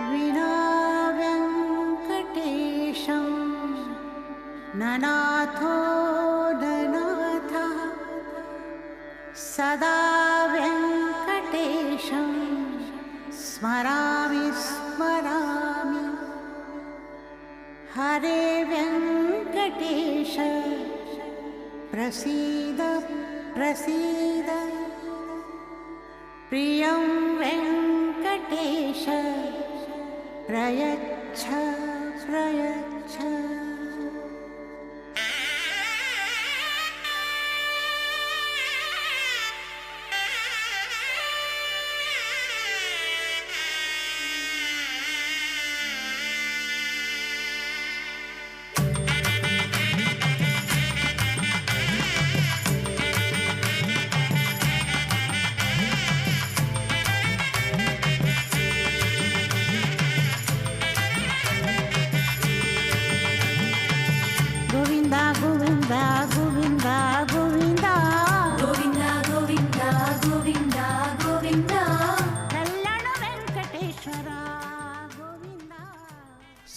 विना वेङ्कटेशं ननाथो ननाथः सदा वेङ्कटेशं स्मरामि स्मरामि। हरे वेङ्कटेश प्रसीद प्रसीद। प्रियं वेङ्कटेश प्रयच्छ प्रयच्छ।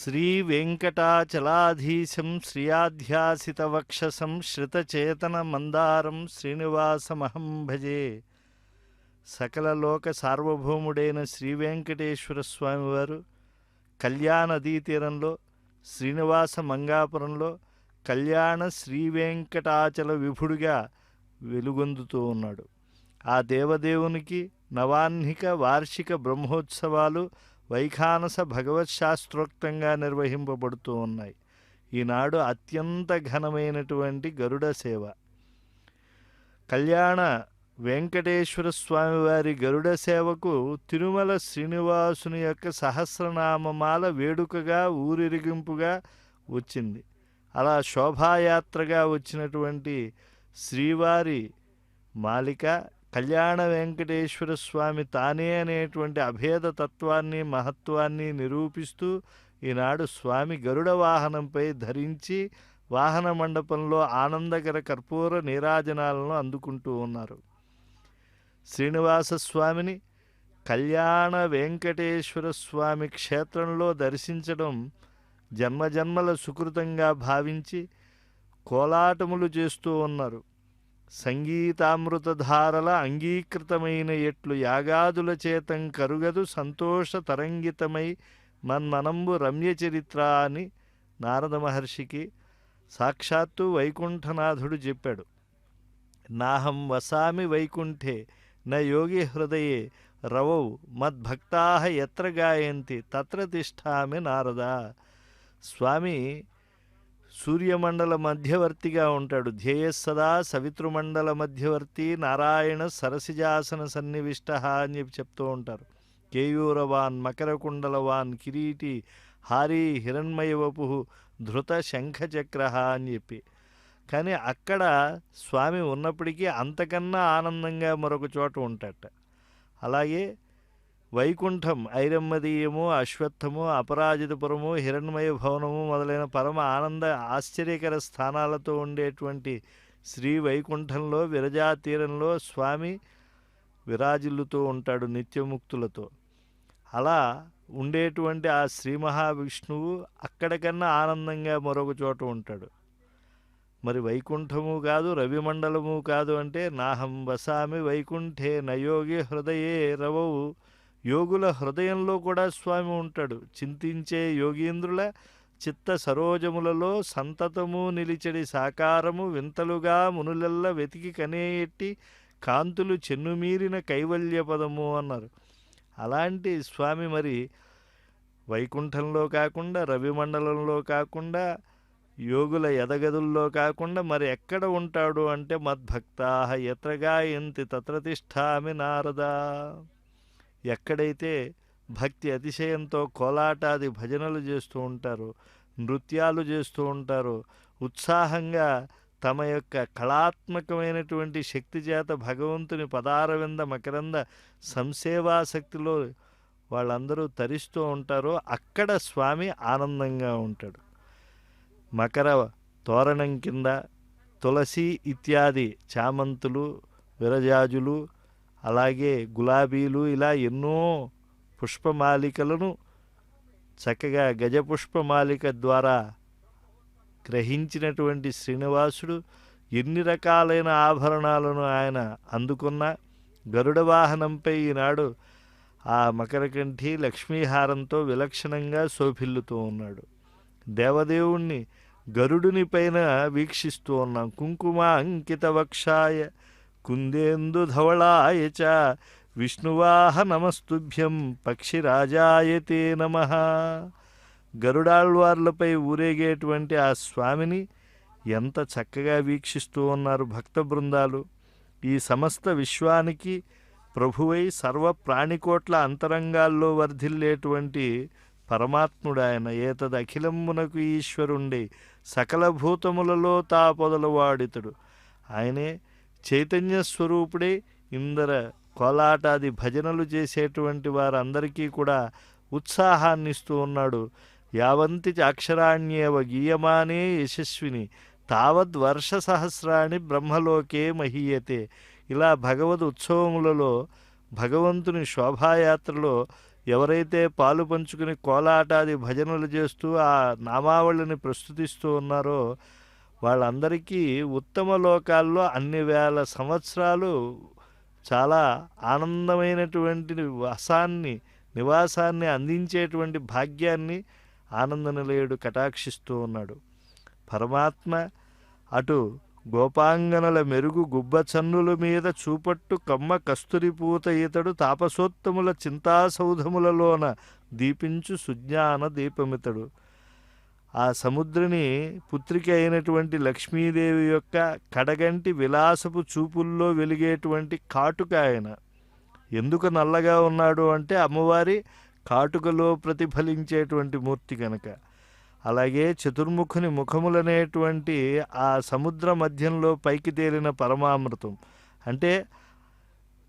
శ్రీ వెంకటాచలాధీశం శ్రియాధ్యాసితవక్షసం శ్రితచేతన మందారం శ్రీనివాసమహం భజే. సకల లోక సార్వభౌముడైన శ్రీ వెంకటేశ్వర స్వామివారు కళ్యాణ నదీ తీరంలో శ్రీనివాస మంగాపురంలో కళ్యాణ శ్రీ వెంకటాచల విభుడిగా వెలుగొందుతూ ఉన్నాడు. ఆ దేవదేవునికి నవాహ్నిక వార్షిక బ్రహ్మోత్సవాలు వైఖానస భగవత్శాస్త్రోక్తంగా నిర్వహింపబడుతూ ఉన్నాయి. ఈనాడు అత్యంత ఘనమైనటువంటి గరుడ సేవ. కళ్యాణ వెంకటేశ్వర స్వామివారి గరుడ సేవకు తిరుమల శ్రీనివాసుని యొక్క సహస్రనామమాల వేడుకగా ఊరిరిగింపుగా వచ్చింది. అలా శోభాయాత్రగా వచ్చినటువంటి శ్రీవారి మాలిక కళ్యాణ వెంకటేశ్వర స్వామి తానే అనేటువంటి అభేద తత్వాన్ని మహత్వాన్ని నిరూపిస్తూ ఈనాడు స్వామి గరుడ వాహనంపై ధరించి వాహన మండపంలో ఆనందకర కర్పూర నీరాజనాలను అందుకుంటూ ఉన్నారు. శ్రీనివాస స్వామిని కళ్యాణ వెంకటేశ్వర స్వామి క్షేత్రంలో దర్శించడం జన్మజన్మల సుకృతంగా భావించి కోలాటములు చేస్తూ ఉన్నారు. సంగీతామృతధారల అంగీకృతమైన ఎట్లు యాగాదుల చేతం కరుగదు సంతోష తరంగితమై మన్మనంబు రమ్యచరిత్ర అని నారద మహర్షికి సాక్షాత్తు వైకుంఠనాథుడు చెప్పాడు. నాహం వసామి వైకుంఠే న యోగి హృదయే రవౌ మద్భక్తాః ఎత్ర గాయంతి తత్ర తిష్ఠామి నారద. స్వామి సూర్యమండల మధ్యవర్తిగా ఉంటాడు. ధ్యేయస్సదా సవితృమండల మధ్యవర్తి నారాయణ సరసిజాసన సన్నివిష్ట అని చెప్పి చెప్తూ ఉంటారు. కేయూరవాన్ మకరకుండలవాన్ కిరీటి హారీ హిరణ్మయవపు ధృత శంఖచక్ర అని చెప్పి. కానీ అక్కడ స్వామి ఉన్నప్పటికీ అంతకన్నా ఆనందంగా మరొక చోట ఉంటాడట. అలాగే వైకుంఠం ఐరమ్మదీయము అశ్వత్థము అపరాజితపురము హిరణ్మయ భవనము మొదలైన పరమ ఆనంద ఆశ్చర్యకర స్థానాలతో ఉండేటువంటి శ్రీ వైకుంఠంలో విరజాతీరంలో స్వామి విరాజిల్లుతూ ఉంటాడు నిత్యముక్తులతో. అలా ఉండేటువంటి ఆ శ్రీ మహావిష్ణువు అక్కడికన్నా ఆనందంగా మరొక చోట ఉంటాడు. మరి వైకుంఠము కాదు రవిమండలము కాదు అంటే నాహం వసామి వైకుంఠే నయోగి హృదయే రవౌ. యోగుల హృదయంలో కూడా స్వామి ఉంటాడు. చింతించే యోగీంద్రుల చిత్త సరోజములలో సంతతము నిలిచడి సాకారము వింతలుగా మునులెల్ల వెతికి కనేయట్టి కాంతులు చెన్నుమీరిన కైవల్య పదము అన్నారు. అలాంటి స్వామి మరి వైకుంఠంలో కాకుండా రవిమండలంలో కాకుండా యోగుల ఎదగదుల్లో కాకుండా మరి ఎక్కడ ఉంటాడు అంటే మద్భక్తాః ఎత్ర గాయంతి తత్ర తిష్ఠామి నారద. ఎక్కడైతే భక్తి అతిశయంతో కోలాటాది భజనలు చేస్తూ ఉంటారో నృత్యాలు చేస్తూ ఉంటారో ఉత్సాహంగా తమ యొక్క కళాత్మకమైనటువంటి శక్తి చేత భగవంతుని పదారవింద మకరంద సంసేవాశక్తిలో వాళ్ళందరూ తరిస్తూ ఉంటారో అక్కడ స్వామి ఆనందంగా ఉంటాడు. మకర తోరణం కింద తులసి ఇత్యాది చామంతులు విరజాజులు అలాగే గులాబీలు ఇలా ఎన్నో పుష్పమాలికలను చక్కగా గజపుష్పమాలిక ద్వారా గ్రహించినటువంటి శ్రీనివాసుడు ఎన్ని రకాలైన ఆభరణాలను ఆయన అందుకున్న గరుడ వాహనంపై ఈనాడు ఆ మకరకంఠి లక్ష్మీహారంతో విలక్షణంగా శోభిల్లుతూ ఉన్నాడు. దేవదేవుణ్ణి గరుడుని పైన వీక్షిస్తూ ఉన్నాం. కుంకుమ అంకిత వక్షాయ కుందేందు ధవళాయ చ విష్ణువాహ నమస్తుభ్యం పక్షిరాజాయ తే నమః. గరుడాళ్వార్లపై ఊరేగేటువంటి ఆ స్వామిని ఎంత చక్కగా వీక్షిస్తూ ఉన్నారు భక్త బృందాలు. ఈ సమస్త విశ్వానికి ప్రభువై సర్వ ప్రాణికోట్ల అంతరంగాల్లో వర్ధిల్లేటువంటి పరమాత్ముడు ఆయన. ఏతద్ అఖిలమ్మునకు ఈశ్వరుండే సకల భూతములలో తాపొదలవాడితడు. ఆయనే చైతన్య స్వరూపుడే. ఇందర కోలాటాది భజనలు చేసేటువంటి వారందరికీ కూడా ఉత్సాహాన్ని ఇస్తూ ఉన్నాడు. యావంతి అక్షరాణ్యేవ గీయమానే యశస్విని తావద్ వర్ష సహస్రాణి బ్రహ్మలోకే మహీయతే. ఇలా భగవద్ ఉత్సవములలో భగవంతుని శోభాయాత్రలో ఎవరైతే పాలు పంచుకుని కోలాటాది భజనలు చేస్తూ ఆ నామావళిని ప్రస్తుతిస్తూ ఉన్నారో వాళ్ళందరికీ ఉత్తమ లోకాల్లో అన్ని వేల సంవత్సరాలు చాలా ఆనందమైనటువంటి నివాసాన్ని అందించేటువంటి భాగ్యాన్ని ఆనంద నిలయుడు కటాక్షిస్తూ ఉన్నాడు. పరమాత్మ అటు గోపాంగనల మెరుగు గుబ్బచన్నుల మీద చూపట్టు కమ్మ కస్తురి పూత ఈతడు తాపసోత్తముల చింతాసౌధములలోన దీపించు సుజ్ఞాన దీపమితడు. ఆ సముద్రుని పుత్రిక అయినటువంటి లక్ష్మీదేవి యొక్క కడగంటి విలాసపు చూపుల్లో వెలిగేటువంటి కాటుక ఆయన. ఎందుకు నల్లగా ఉన్నాడు అంటే అమ్మవారి కాటుకలో ప్రతిఫలించేటువంటి మూర్తి కనుక. అలాగే చతుర్ముఖుని ముఖములనేటువంటి ఆ సముద్ర మధ్యంలో పైకి తేలిన పరమామృతం. అంటే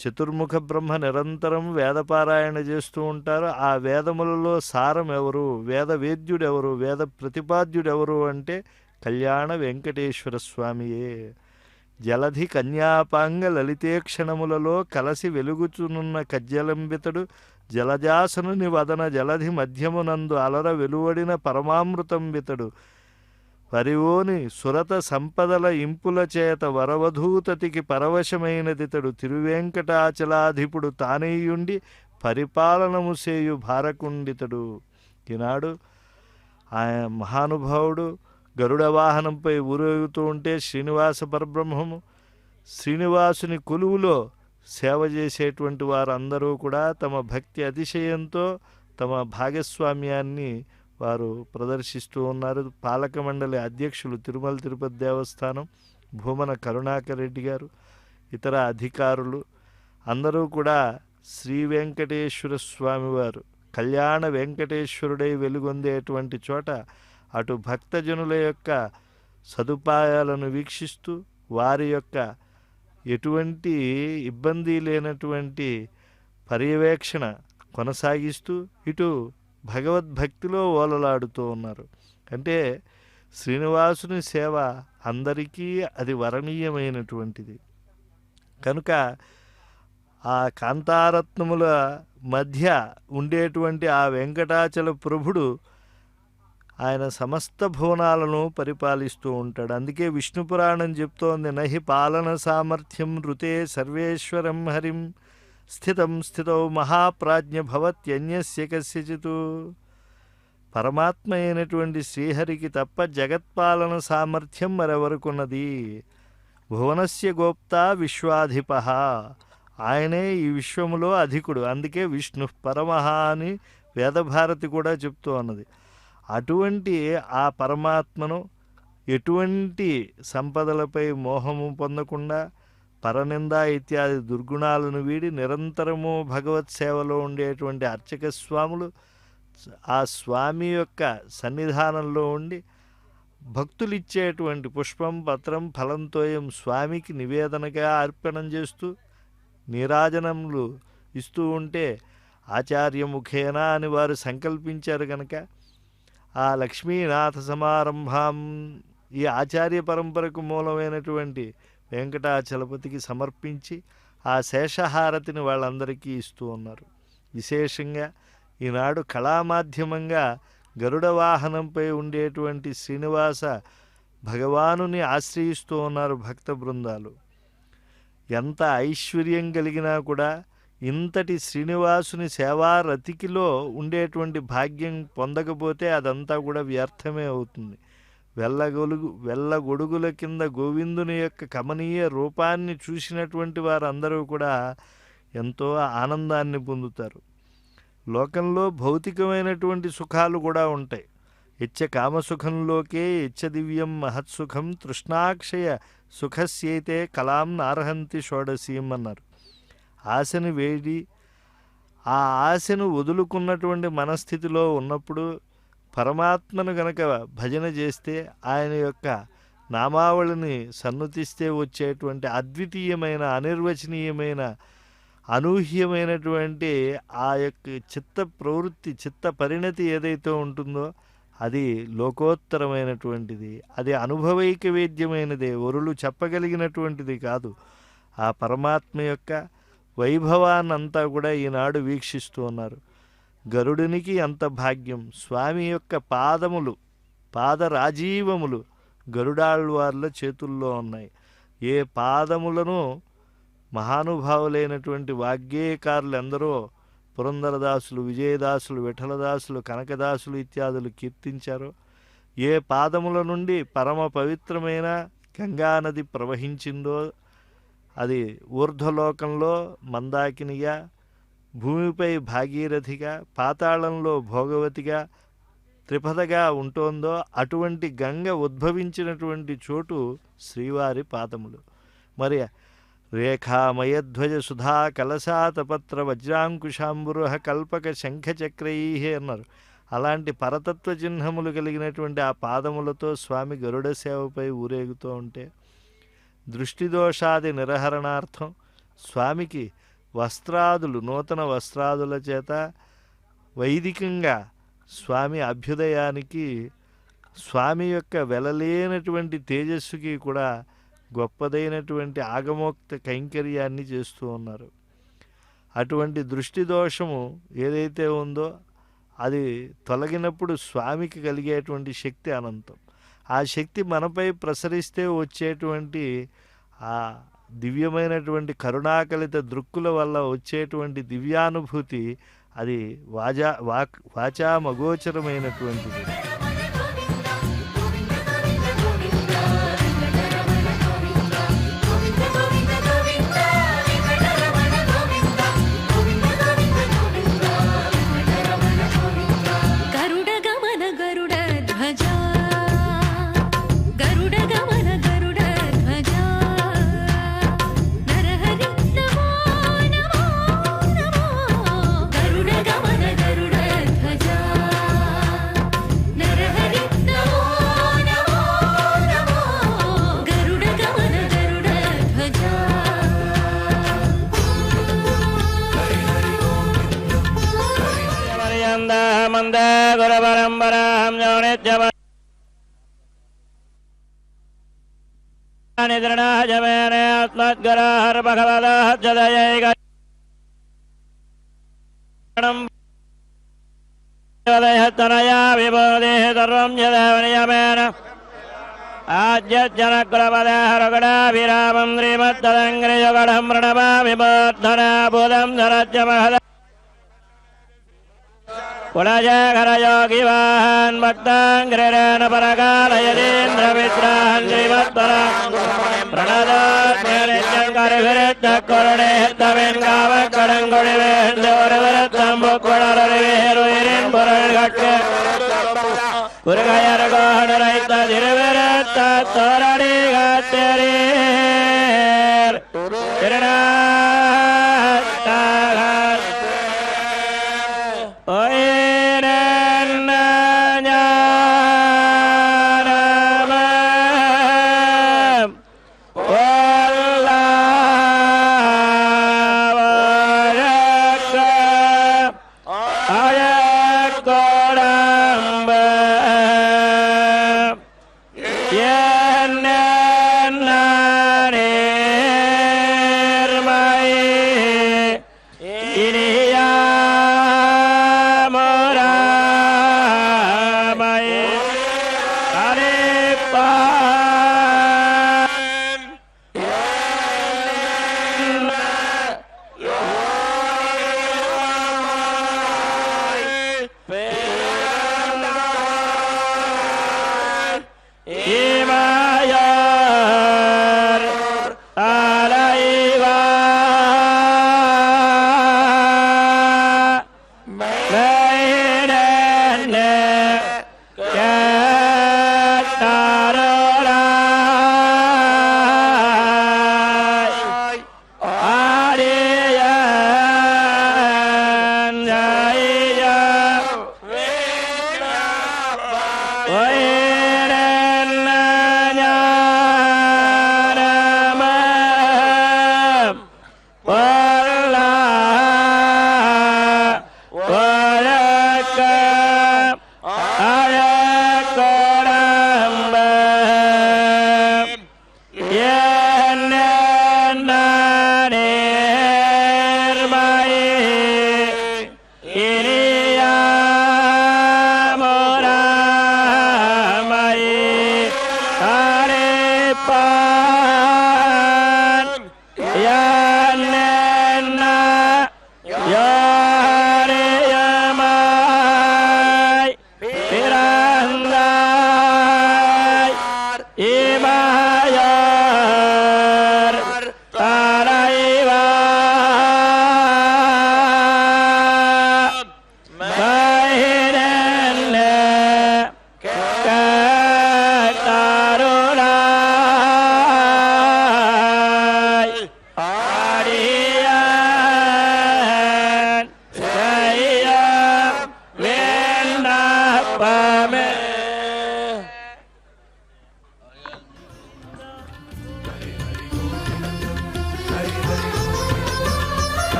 చతుర్ముఖ బ్రహ్మ నిరంతరం వేదపారాయణ చేస్తూ ఉంటారు. ఆ వేదములలో సారం ఎవరు, వేద వేద్యుడెవరు, వేద ప్రతిపాద్యుడెవరు అంటే కళ్యాణ వెంకటేశ్వర స్వామియే. జలధి కన్యాపాంగ లలితేక్షణములలో కలసి వెలుగుచునున్న కజ్జలంబితడు జలజాసనుని వదన జలధి మధ్యమునందు అలర వెలువడిన పరమామృతంబితడు. పరివోని సురత సంపదల ఇంపుల చేత వరవధూతతికి పరవశమైనదితడు. తిరువెంకటాచలాధిపుడు తానేయుండి పరిపాలనము సేయు భారకుండితడు. ఈనాడు ఆయన మహానుభావుడు గరుడ వాహనంపై ఊరేగుతూ ఉంటే శ్రీనివాస పరబ్రహ్మము శ్రీనివాసుని కొలువులో సేవ చేసేటువంటి వారందరూ కూడా తమ భక్తి అతిశయంతో తమ భాగస్వామ్యాన్ని వారు ప్రదర్శిస్తూ ఉన్నారు. పాలక మండలి అధ్యక్షులు తిరుమల తిరుపతి దేవస్థానం భూమన కరుణాకర్ రెడ్డి గారు, ఇతర అధికారులు అందరూ కూడా శ్రీ వెంకటేశ్వర స్వామివారు కళ్యాణ వెంకటేశ్వరుడై వెలుగొందేటువంటి చోట అటు భక్తజనుల యొక్క సదుపాయాలను వీక్షిస్తూ వారి యొక్క ఎటువంటి ఇబ్బంది లేనటువంటి పర్యవేక్షణ కొనసాగిస్తూ ఇటు భగవద్భక్తిలో ఓలలాడుతూ ఉన్నారు. అంటే శ్రీనివాసుని సేవ అందరికీ అది వరణీయమైనటువంటిది కనుక ఆ కాంతారత్నముల మధ్య ఉండేటువంటి ఆ వెంకటాచల ప్రభుడు ఆయన సమస్త భువనాలను పరిపాలిస్తూ ఉంటాడు. అందుకే విష్ణు పురాణం చెప్తోంది, నహి పాలన సామర్థ్యం ఋతే సర్వేశ్వరం హరిం స్థితౌ మహాప్రాజ్ఞ భవత్యన్యస్య కస్యచిత్. పరమాత్మ అయినటువంటి శ్రీహరికి తప్ప జగత్పాలన సామర్థ్యం మరెవరుకున్నది. భువనస్య గోప్తా విశ్వాధిప, ఆయనే ఈ విశ్వములో అధికుడు. అందుకే విష్ణు పరమః అని వేదభారతి కూడా చెప్తూ ఉన్నది. అటువంటి ఆ పరమాత్మను ఎటువంటి సంపదలపై మోహము పొందకుండా పరనింద ఇత్యాది దుర్గుణాలను వీడి నిరంతరము భగవత్ సేవలో ఉండేటువంటి అర్చక స్వాములు ఆ స్వామి యొక్క సన్నిధానంలో ఉండి భక్తులు ఇచ్చేటువంటి పుష్పం పత్రం ఫలంతోయం స్వామికి నివేదనగా అర్పణం చేస్తూ నీరాజనములు ఇస్తూ ఉంటే ఆచార్యముఖేన అని వారు సంకల్పించారు కనుక ఆ లక్ష్మీనాథ సమారంభం ఈ ఆచార్య పరంపరకు మూలమైనటువంటి వెంకటాచలపతికి సమర్పించి ఆ శేషహారతిని వాళ్ళందరికీ ఇస్తూ ఉన్నారు. విశేషంగా ఈనాడు కళామాధ్యమంగా గరుడ వాహనంపై ఉండేటువంటి శ్రీనివాస భగవానుని ఆశ్రయిస్తూ ఉన్నారు భక్త బృందాలు. ఎంత ఐశ్వర్యం కలిగినా కూడా ఇంతటి శ్రీనివాసుని సేవారతికిలో ఉండేటువంటి భాగ్యం పొందకపోతే అదంతా కూడా వ్యర్థమే అవుతుంది. వెళ్ళగొడుగుల కింద గోవిందుని యొక్క కమనీయ రూపాన్ని చూసినటువంటి వారందరూ కూడా ఎంతో ఆనందాన్ని పొందుతారు. లోకంలో భౌతికమైనటువంటి సుఖాలు కూడా ఉంటాయి. ఇచ్చ కామసుఖంలోకే ఇచ్చ దివ్యం మహత్సుఖం తృష్ణాక్షయ సుఖస్యైతే కలాం నార్హంతి షోడశీం అన్నారు. ఆశను వేడి ఆ ఆశను వదులుకున్నటువంటి మనస్థితిలో ఉన్నప్పుడు పరమాత్మను గనక భజన చేస్తే, ఆయన యొక్క నామావళిని సన్నుతిస్తే వచ్చేటువంటి అద్వితీయమైన, అనిర్వచనీయమైన, అనూహ్యమైనటువంటి ఆ యొక్క చిత్త ప్రవృత్తి, చిత్త పరిణతి ఏదైతే ఉంటుందో అది లోకోత్తరమైనటువంటిది. అది అనుభవైక వేద్యమైనదే, వరులు చెప్పగలిగినటువంటిది కాదు. ఆ పరమాత్మ యొక్క వైభవాన్నంతా కూడా ఈనాడు వీక్షిస్తూ ఉన్నారు. గరుడునికి అంత భాగ్యం. స్వామి యొక్క పాదములు, పాదరాజీవములు గరుడాళ్వార్ల చేతుల్లో ఉన్నాయి. ఏ పాదములను మహానుభావులైనటువంటి వాగ్గేయకారులు ఎందరో పురందరదాసులు, విజయదాసులు, విఠలదాసులు, కనకదాసులు ఇత్యాదులు కీర్తించారో, ఏ పాదముల నుండి పరమ పవిత్రమైన గంగానది ప్రవహించిందో అది ఊర్ధ్వలోకంలో మందాకినిగా, భూమిపై భాగీరథిగా, పాతాళంలో భోగవతిగా, త్రిపదగా ఉంటోందో అటువంటి గంగ ఉద్భవించినటువంటి చోటు శ్రీవారి పాదములు. మరి రేఖామయధ్వజ సుధా కలశాతపత్ర వజ్రాంకుశాంబురుహ కల్పక శంఖచక్రై అన్నారు. అలాంటి పరతత్వ చిహ్నములు కలిగినటువంటి ఆ పాదములతో స్వామి గరుడ సేవపై ఊరేగుతూ ఉంటే, దృష్టిదోషాది నిరహరణార్థం స్వామికి వస్త్రాదులు, నూతన వస్త్రాదుల చేత వైదికంగా స్వామి అభ్యుదయానికి, స్వామి యొక్క వెలలేనటువంటి తేజస్సుకి కూడా గొప్పదైనటువంటి ఆగమోక్త కైంకర్యాన్ని చేస్తూ ఉన్నారు. అటువంటి దృష్టి దోషము ఏదైతే ఉందో అది తొలగినప్పుడు స్వామికి కలిగేటువంటి శక్తి అనంతం. ఆ శక్తి మనపై ప్రసరిస్తే వచ్చేటువంటి ఆ దివ్యమైనటువంటి కరుణాకలిత దృక్కుల వల్ల వచ్చేటువంటి దివ్యానుభూతి అది వాచామగోచరమైనటువంటిది. ఆజ్ఞనగ్రపదారగడాభిరామం శ్రీమత్తదంగ్రయుగడం ప్రణమామిమోద్ధనాభూతం ధరత్యమహద కులజాగరయోగివాహన్ భక్తాంగ్రేణ పరకాలయదేంద్రమిత్రాన్ శ్రీమత్తర പ്രണദാത്മരഞ്ജൻകരവിരത്തക്കൊടനേത്തവൻകാവക്കടങ്കൊടിവേണ്ടോരവരത്തമ്പൊക്കൊടറിവേറുയിരിൻ പൊരൾകട്ട് കുറുകയർകോഹണരൈത്ത തിരുവിരത്ത തോരടി കാത്തരീർ തിരുനാട്ട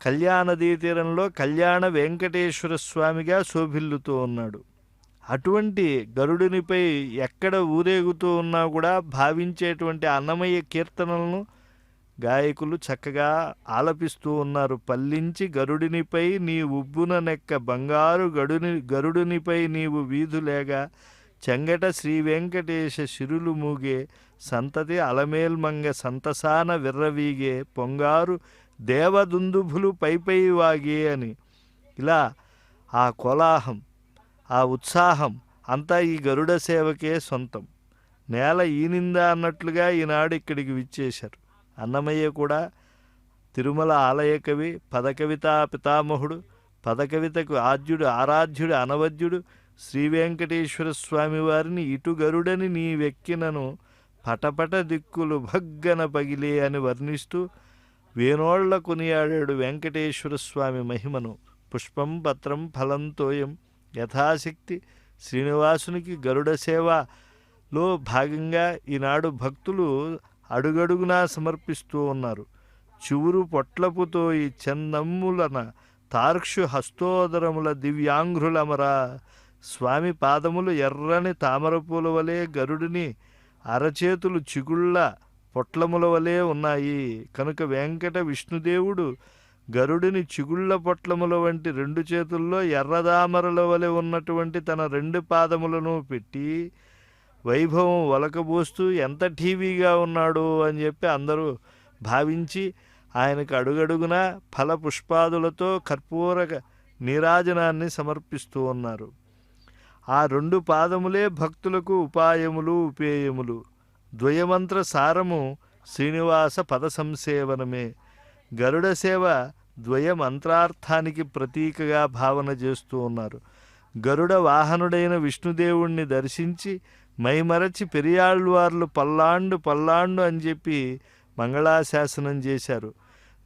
కళ్యాణదీ తీరంలో కళ్యాణ వెంకటేశ్వర స్వామిగా శోభిల్లుతూ ఉన్నాడు. అటువంటి గరుడునిపై ఎక్కడ ఊరేగుతూ ఉన్నా కూడా భావించేటువంటి అన్నమయ్య కీర్తనలను గాయకులు చక్కగా ఆలపిస్తూ ఉన్నారు. పల్లించి గరుడినిపై నీ ఉబ్బున నెక్క బంగారు గరుడునిపై నీవు వీధులేగా చెంగట శ్రీ వెంకటేశ శిరులు మూగే సంతతి అలమేల్మంగ సంతసాన విర్రవీగే పొంగారు దేవదుందుభులు పైపై వాగే అని ఇలా ఆ కోలాహం, ఆ ఉత్సాహం అంతా ఈ గరుడ సేవకే సొంతం. నేల ఈనిందా అన్నట్లుగా ఈనాడు ఇక్కడికి విచ్చేశారు. అన్నమయ్య కూడా తిరుమల ఆలయ కవి, పదకవితా పితామహుడు, పదకవితకు ఆరాధ్యుడు అనవద్యుడు శ్రీ వెంకటేశ్వర స్వామి వారిని ఇటు గరుడని నీ వెక్కినను పటపట దిక్కులు భగ్గన పగిలే అని వర్ణిస్తూ వేనోళ్ల కొనియాడాడు వెంకటేశ్వర స్వామి మహిమను. పుష్పం పత్రం ఫలంతోయం యథాశక్తి శ్రీనివాసునికి గరుడ సేవలో భాగంగా ఈనాడు భక్తులు అడుగడుగునా సమర్పిస్తూ ఉన్నారు. చివురు పొట్లపుతో ఈ చందమ్ములన తార్క్షు హస్తోదరముల దివ్యాంఘ్రులమరా స్వామి పాదములు ఎర్రని తామరపూల వలె గరుడిని అరచేతులు చిగుళ్ళ పొట్లముల వలె ఉన్నాయి. కనుక వెంకట విష్ణుదేవుడు గరుడిని చిగుళ్ళ పొట్లముల వంటి రెండు చేతుల్లో ఎర్రదామరల వలె ఉన్నటువంటి తన రెండు పాదములను పెట్టి వైభవం ఒలకబోస్తూ ఎంత టీవీగా ఉన్నాడు అని చెప్పి అందరూ భావించి ఆయనకు అడుగడుగున ఫల పుష్పాదులతో కర్పూర నీరాజనాన్ని సమర్పిస్తూ ఉన్నారు. ఆ రెండు పాదములే భక్తులకు ఉపాయములు ఉపేయములు. ద్వయమంత్ర సారము శ్రీనివాస పద సంసేవనమే. గరుడ సేవ ద్వయమంత్రార్థానికి ప్రతీకగా భావన చేస్తూ ఉన్నారు. గరుడ వాహనుడైన విష్ణుదేవుణ్ణి దర్శించి మైమరచి పెరియాళ్వార్లు పల్లాండు పల్లాండు అని చెప్పి మంగళాశాసనం చేశారు.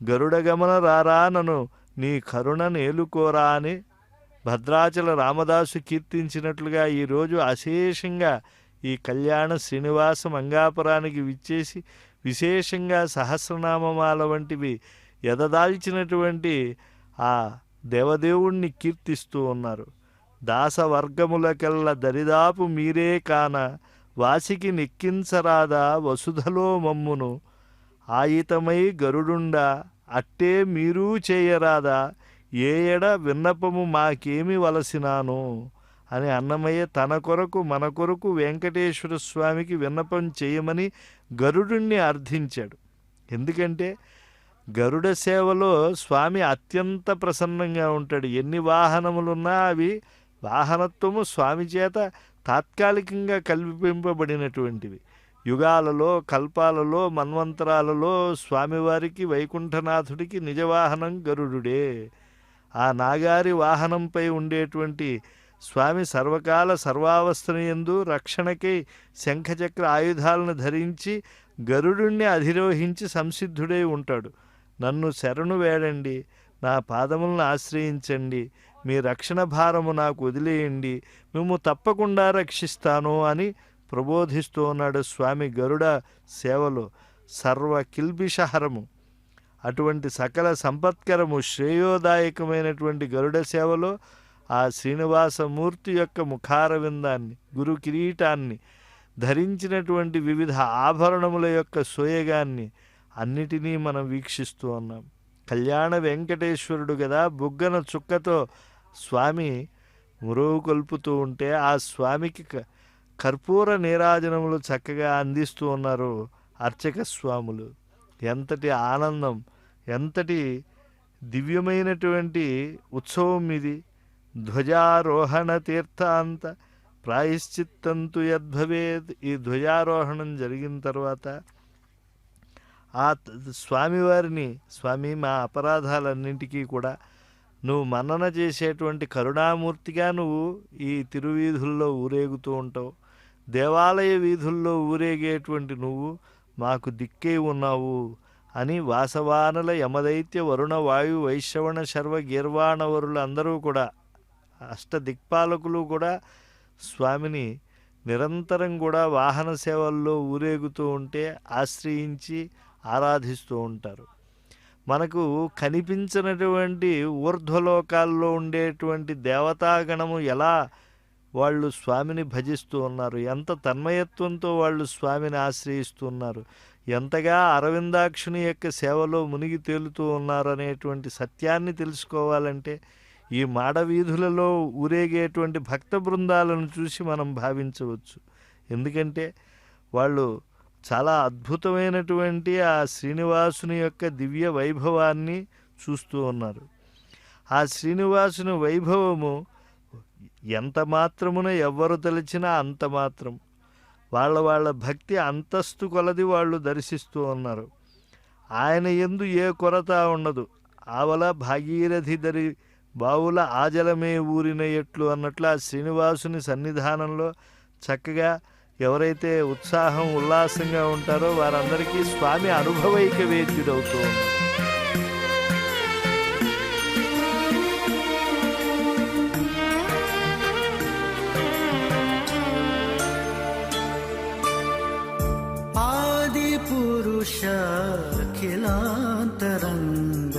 గరుడ గమన రారానను నీ కరుణ నేలుకోరా అని భద్రాచల రామదాసు కీర్తించినట్లుగా ఈరోజు అశేషంగా ఈ కళ్యాణ శ్రీనివాస మంగాపురానికి విచ్చేసి విశేషంగా సహస్రనామమాల వంటివి ఎదదాల్చినటువంటి ఆ దేవదేవుణ్ణి కీర్తిస్తూ ఉన్నారు. దాసవర్గములకెల్ల దరిదాపు మీరే కాన వాసికి నెక్కించరాదా వసుధలో మమ్మును ఆయితమై గరుడుండా అట్టే మీరూ చేయరాదా ఏ ఎడ విన్నపము మాకేమి వలసినాను అని అన్నమయ్య తన కొరకు మన కొరకు వెంకటేశ్వర స్వామికి విన్నపం చేయమని గరుడుణ్ణి అర్థించాడు. ఎందుకంటే గరుడ సేవలో స్వామి అత్యంత ప్రసన్నంగా ఉంటాడు. ఎన్ని వాహనములున్నా అవి వాహనత్వము స్వామి చేత తాత్కాలికంగా కల్పింపబడినటువంటివి. యుగాలలో కల్పాలలో మన్వంతరాలలో స్వామివారికి వైకుంఠనాథుడికి నిజవాహనం గరుడుడే. ఆ నాగారి వాహనంపై ఉండేటువంటి స్వామి సర్వకాల సర్వావస్థనయందు రక్షణకై శంఖచక్ర ఆయుధాలను ధరించి గరుడుణ్ణి అధిరోహించి సంసిద్ధుడై ఉంటాడు. నన్ను శరణు వేడండి, నా పాదములను ఆశ్రయించండి, మీ రక్షణ భారము నాకు వదిలేయండి, మేము తప్పకుండా రక్షిస్తాను అని ప్రబోధిస్తూ ఉన్నాడు స్వామి గరుడ సేవలో. సర్వ కిల్బిషహరము అటువంటి సకల సంపత్కరము శ్రేయోదాయకమైనటువంటి గరుడ సేవలో ఆ శ్రీనివాసమూర్తి యొక్క ముఖారవిందాన్ని గురు కిరీటాన్ని ధరించినటువంటి వివిధ ఆభరణముల యొక్క సోయగాన్ని అన్నిటినీ మనం వీక్షిస్తూ ఉన్నాం. కళ్యాణ వెంకటేశ్వరుడు కదా, బుగ్గన చుక్కతో స్వామి మురువు కొల్పుతూ ఉంటే ఆ స్వామికి కర్పూర నీరాజనములు చక్కగా అందిస్తూ ఉన్నారు అర్చక స్వాములు. ఎంతటి ఆనందం, ఎంతటి దివ్యమైనటువంటి ఉత్సవం ఇది. ధ్వజారోహణ తీర్థాంత ప్రాయశ్చిత్తంతు యద్భవేద్. ఈ ధ్వజారోహణం జరిగిన తర్వాత ఆ స్వామివారిని, స్వామి మా అపరాధాలన్నింటికీ కూడా నువ్వు మన్నన చేసేటువంటి కరుణామూర్తిగా నువ్వు ఈ తిరువీధుల్లో ఊరేగుతూ ఉంటావు. దేవాలయ వీధుల్లో ఊరేగేటువంటి నువ్వు మాకు దిక్కై ఉన్నావు అని వాసవానల యమదైత్య వరుణ వాయు వైశ్రవణ శర్వ గీర్వాణవరులు అందరూ కూడా అష్టదిక్పాలకులు కూడా స్వామిని నిరంతరం కూడా వాహన సేవల్లో ఊరేగుతూ ఉంటే ఆశ్రయించి ఆరాధిస్తూ ఉంటారు. మనకు కనిపించినటువంటి ఊర్ధ్వలోకాల్లో ఉండేటువంటి దేవతాగణము ఎలా వాళ్ళు స్వామిని భజిస్తూ ఉన్నారు, ఎంత తన్మయత్వంతో వాళ్ళు స్వామిని ఆశ్రయిస్తూ ఉన్నారు, ఎంతగా అరవిందాక్షుని యొక్క సేవలో మునిగి తేలుతూ ఉన్నారు అనేటువంటి సత్యాన్ని తెలుసుకోవాలంటే ఈ మాడవీధులలో ఊరేగేటువంటి భక్త బృందాలను చూసి మనం భావించవచ్చు. ఎందుకంటే వాళ్ళు చాలా అద్భుతమైనటువంటి ఆ శ్రీనివాసుని యొక్క దివ్య వైభవాన్ని చూస్తూ ఉన్నారు. ఆ శ్రీనివాసుని వైభవము ఎంత మాత్రమున ఎవ్వరు తలిచినా అంత మాత్రం వాళ్ళ భక్తి అంతస్తు కొలది వాళ్ళు దర్శిస్తూ ఉన్నారు. ఆయన యందు ఏ కొరత ఉండదు. ఆవల భాగీరథి దరి బావుల ఆజలమే ఊరిన ఎట్లు అన్నట్లు ఆ శ్రీనివాసుని సన్నిధానంలో చక్కగా ఎవరైతే ఉత్సాహం ఉల్లాసంగా ఉంటారో వారందరికీ స్వామి అనుభవైక వేద్యుడవుతూ ఉన్నారు. आदिपुरुष अखिलान्तरङ्ग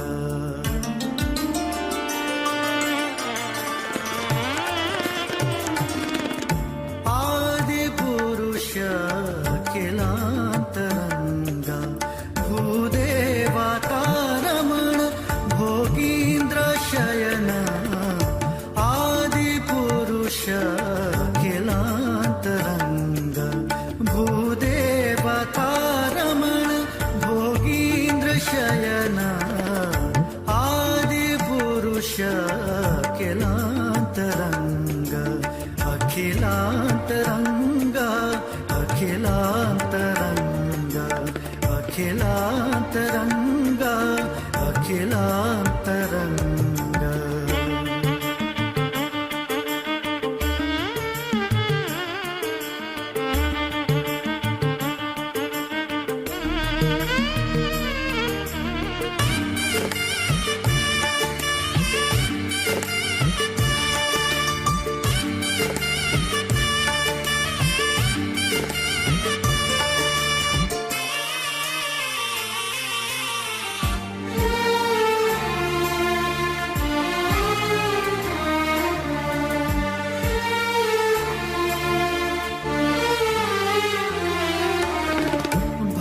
आदिपुरुष अखिलान्तरङ्ग भूदेवतारमण भोगीन्द्र शयन आदिपुरुष अखिलान्तरङ्ग भूदेवतारमण भोगीन्द्र शयन आदिपुरुष अखिलान्तरङ्ग अखिलान्तरङ्ग अखिलान्तरङ्ग अखिलान्तरङ्ग अखिलान्तरङ्ग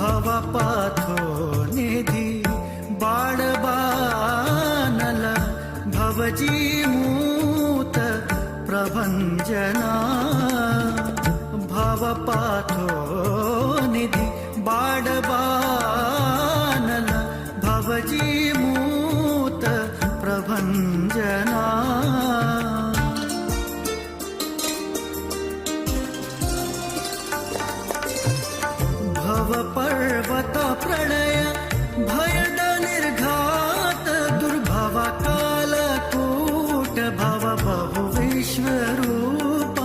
भवपाथो निधि बाळबानल भवजीमूत प्रभञ्जना भवपाथो निधि बाळबानल भवजीमूत प्रभञ्जना पर्वत प्रलय भयड निर्घात दुर्भव कालकूट भव बहु विश्वरूप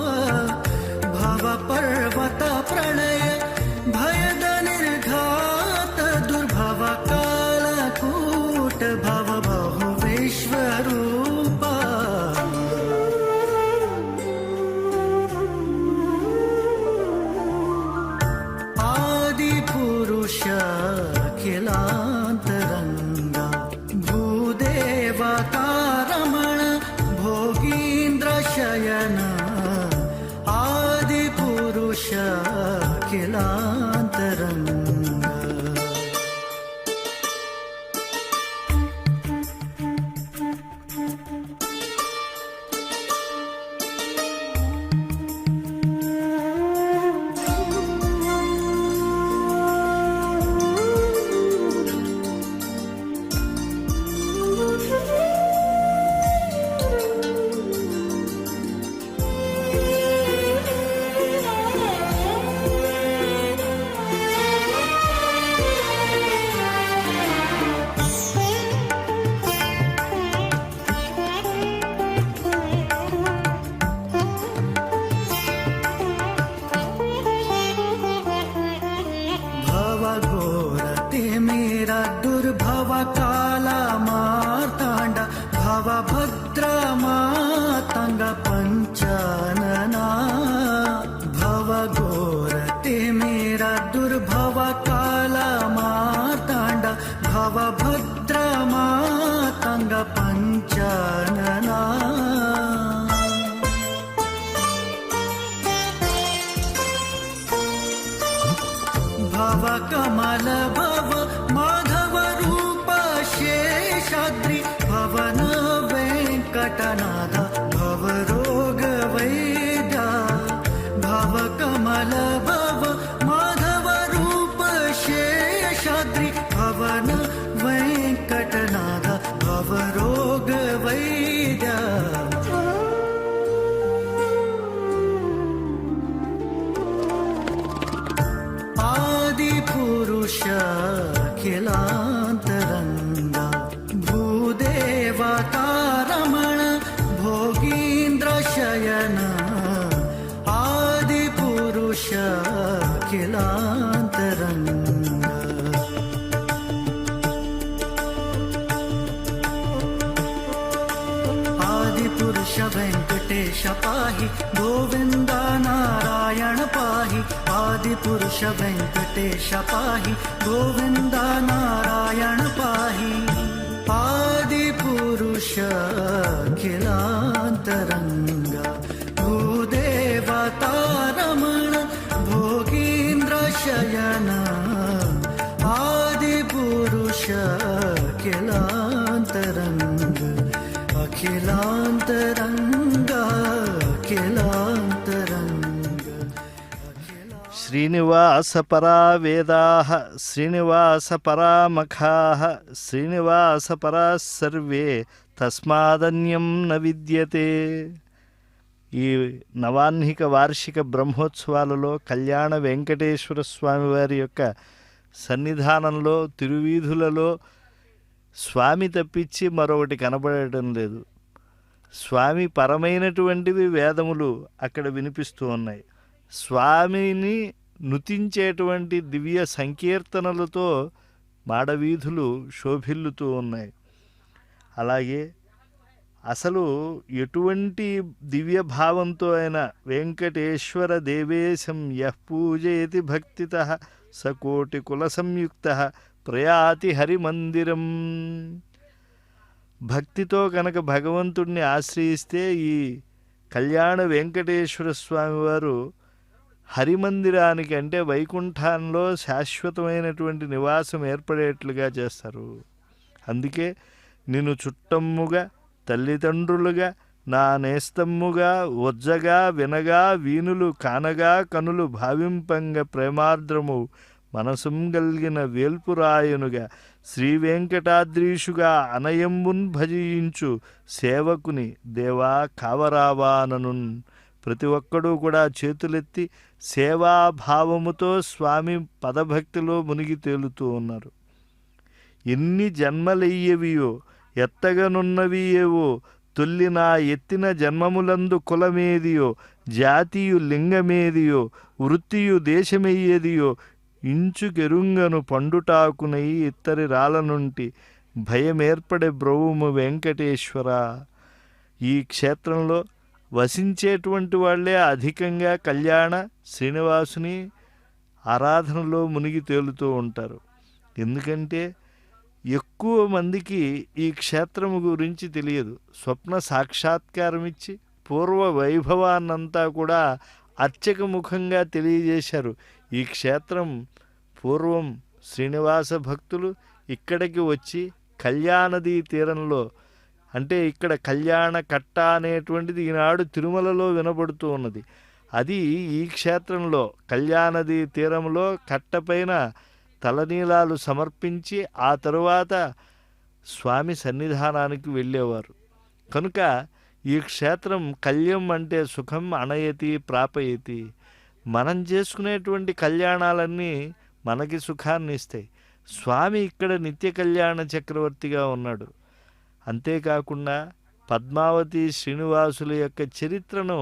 भव पर्वत प्रलय भयड निर्घात दुर्भव कालकूट भव बहु विश्वरूप आदिपुरुष अखिलान्तरङ्ग भूदेवतारमण भोगीन्द्र शयन आदिपुरुष अखिलान्तरङ्ग भवकमल भव माधव रूप शेषाद्रि भवन वेङ्कटनाथ भवरोग वैद्या भवकमल भव माधव रूप शेषाद्रि भवन वेङ्कटनाथ भवरोग वैद्या आदिपुरुष अखिलान्तरङ्गा भूदेवतारमण भोगीन्द्रशयन आदिपुरुष अखिलान्तरङ्गा आदिपुरुष वेङ्कटेश पाहि गोविन्द नारायण पाहि आदिपुरुष वेङ्कटेश पाहि गोविन्द नारायण पाहि आदिपुरुष अखिलान्तरङ्गा भूदेवतारमण भोगीन्द्रशयन आदिपुरुष अखिलान्तरङ्ग अखिलान्तरङ्ग अखिलान्तरङ्ग శ్రీనివాసపరా వేదాః శ్రీనివాసపరా మఖాః శ్రీనివాసపరా సర్వే తస్మాదన్యం న విద్యతే. ఈ నవాహ్నిక వార్షిక బ్రహ్మోత్సవాలలో కళ్యాణ వెంకటేశ్వర స్వామి వారి యొక్క సన్నిధానంలో తిరువీధులలో స్వామి తప్పించి మరొకటి కనబడటం లేదు. స్వామి పరమైనటువంటివి వేదములు అక్కడ వినిపిస్తూ ఉన్నాయి. స్వామిని నుతించేటువంటి దివ్య సంకీర్తనలతో మాడవీధులు శోభిల్లుతూ ఉన్నాయి. అలాగే అసలు ఎటువంటి దివ్య భావంతో అయినా వెంకటేశ్వర దేవేశం యః పూజయతి భక్తితః సకోటి కుల సంయుక్తః ప్రయాతి హరిమందిరం. భక్తితో కనుక భగవంతుణ్ణి ఆశ్రయిస్తే ఈ కళ్యాణ వెంకటేశ్వర స్వామి వారు హరిమందిరానికి అంటే వైకుంఠంలో శాశ్వతమైనటువంటి నివాసం ఏర్పడేట్లుగా చేస్తారు. అందుకే నిన్ను చుట్టమ్ముగా తల్లిదండ్రులుగా నా నేస్తమ్ముగా వజ్జగా వినగా వీనులు కానగా కనులు భావింపంగ ప్రేమార్ద్రము మనసుం గల్గిన వేల్పురాయనుగా శ్రీ వెంకటాద్రీషుగా అనయంబున్ భజించు సేవకుని దేవా కావరావాననున్. ప్రతి ఒక్కడూ కూడా చేతులెత్తి సేవాభావముతో స్వామి పదభక్తిలో మునిగి తేలుతూ ఉన్నారు. ఎన్ని జన్మలయ్యవియో ఎత్తగనున్నవి ఏవో తొల్లి నా ఎత్తిన జన్మములందు కులమేదియో జాతియు లింగమేదియో వృత్తియు దేశమయ్యేదియో ఇంచుకెరుంగను పండుటాకునై ఇత్తరి రాలనుంటి భయమేర్పడే బ్రవుము వెంకటేశ్వర. ఈ క్షేత్రంలో వసించేటువంటి వాళ్ళే అధికంగా కళ్యాణ శ్రీనివాసుని ఆరాధనలో మునిగి తేలుతూ ఉంటారు. ఎందుకంటే ఎక్కువ మందికి ఈ క్షేత్రము గురించి తెలియదు. స్వప్న సాక్షాత్కారం ఇచ్చి పూర్వ వైభవాన్నంతా కూడా అర్చక ముఖంగా తెలియజేశారు. ఈ క్షేత్రం పూర్వం శ్రీనివాస భక్తులు ఇక్కడికి వచ్చి కళ్యాణదీ తీరంలో అంటే ఇక్కడ కళ్యాణ కట్ట అనేటువంటిది ఈనాడు తిరుమలలో వినబడుతూ ఉన్నది. అది ఈ క్షేత్రంలో కళ్యాణదీ తీరంలో కట్టపైన తలనీలాలు సమర్పించి ఆ తరువాత స్వామి సన్నిధానానికి వెళ్ళేవారు. కనుక ఈ క్షేత్రం కళ్యం అంటే సుఖం అనయతి ప్రాపయతి. మనం చేసుకునేటువంటి కళ్యాణాలన్నీ మనకి సుఖాన్ని ఇస్తాయి. స్వామి ఇక్కడ నిత్య కళ్యాణ చక్రవర్తిగా ఉన్నాడు. అంతేకాకుండా పద్మావతి శ్రీనివాసుల యొక్క చరిత్రను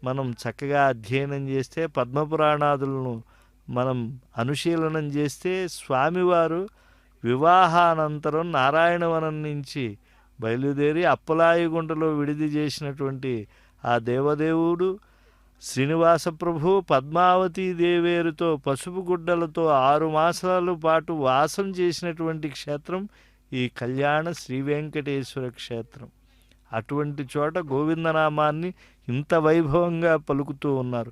మనం చక్కగా అధ్యయనం చేస్తే, పద్మపురాణాదులను మనం అనుశీలనం చేస్తే, స్వామివారు వివాహానంతరం నారాయణవనం నుంచి బయలుదేరి అప్పలాయగుంటలో విడిది చేసినటువంటి ఆ దేవదేవుడు శ్రీనివాస ప్రభు పద్మావతీ దేవేరుతో పసుపు గుడ్డలతో 6 మాసాల పాటు వాసం చేసినటువంటి క్షేత్రం ఈ కళ్యాణ శ్రీ వెంకటేశ్వర క్షేత్రం. అటువంటి చోట గోవిందనామాన్ని ఇంత వైభవంగా పలుకుతూ ఉన్నారు.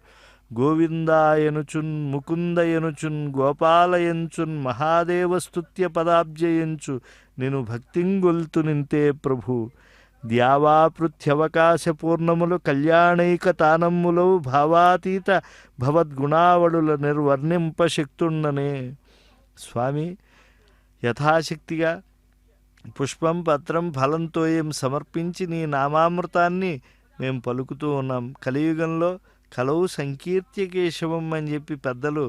గోవిందాయనుచున్ ముకుందయనుచున్ గోపాలయంచున్ మహాదేవస్తుత్య పదాబ్జయంచు నేను భక్తింగొల్తు నింతే ప్రభు ద్యావాపృథ్యవకాశపూర్ణములు కళ్యాణైక తానమ్ములవు భావాతీత భవద్గుణావళుల నిర్వర్ణింపశక్తున్ననే. స్వామి, యథాశక్తిగా పుష్పం పత్రం ఫలంతో ఏం సమర్పించి నీ నామామృతాన్ని మేము పలుకుతూ ఉన్నాం. కలియుగంలో కలవు సంకీర్త్య కేశవం అని చెప్పి పెద్దలు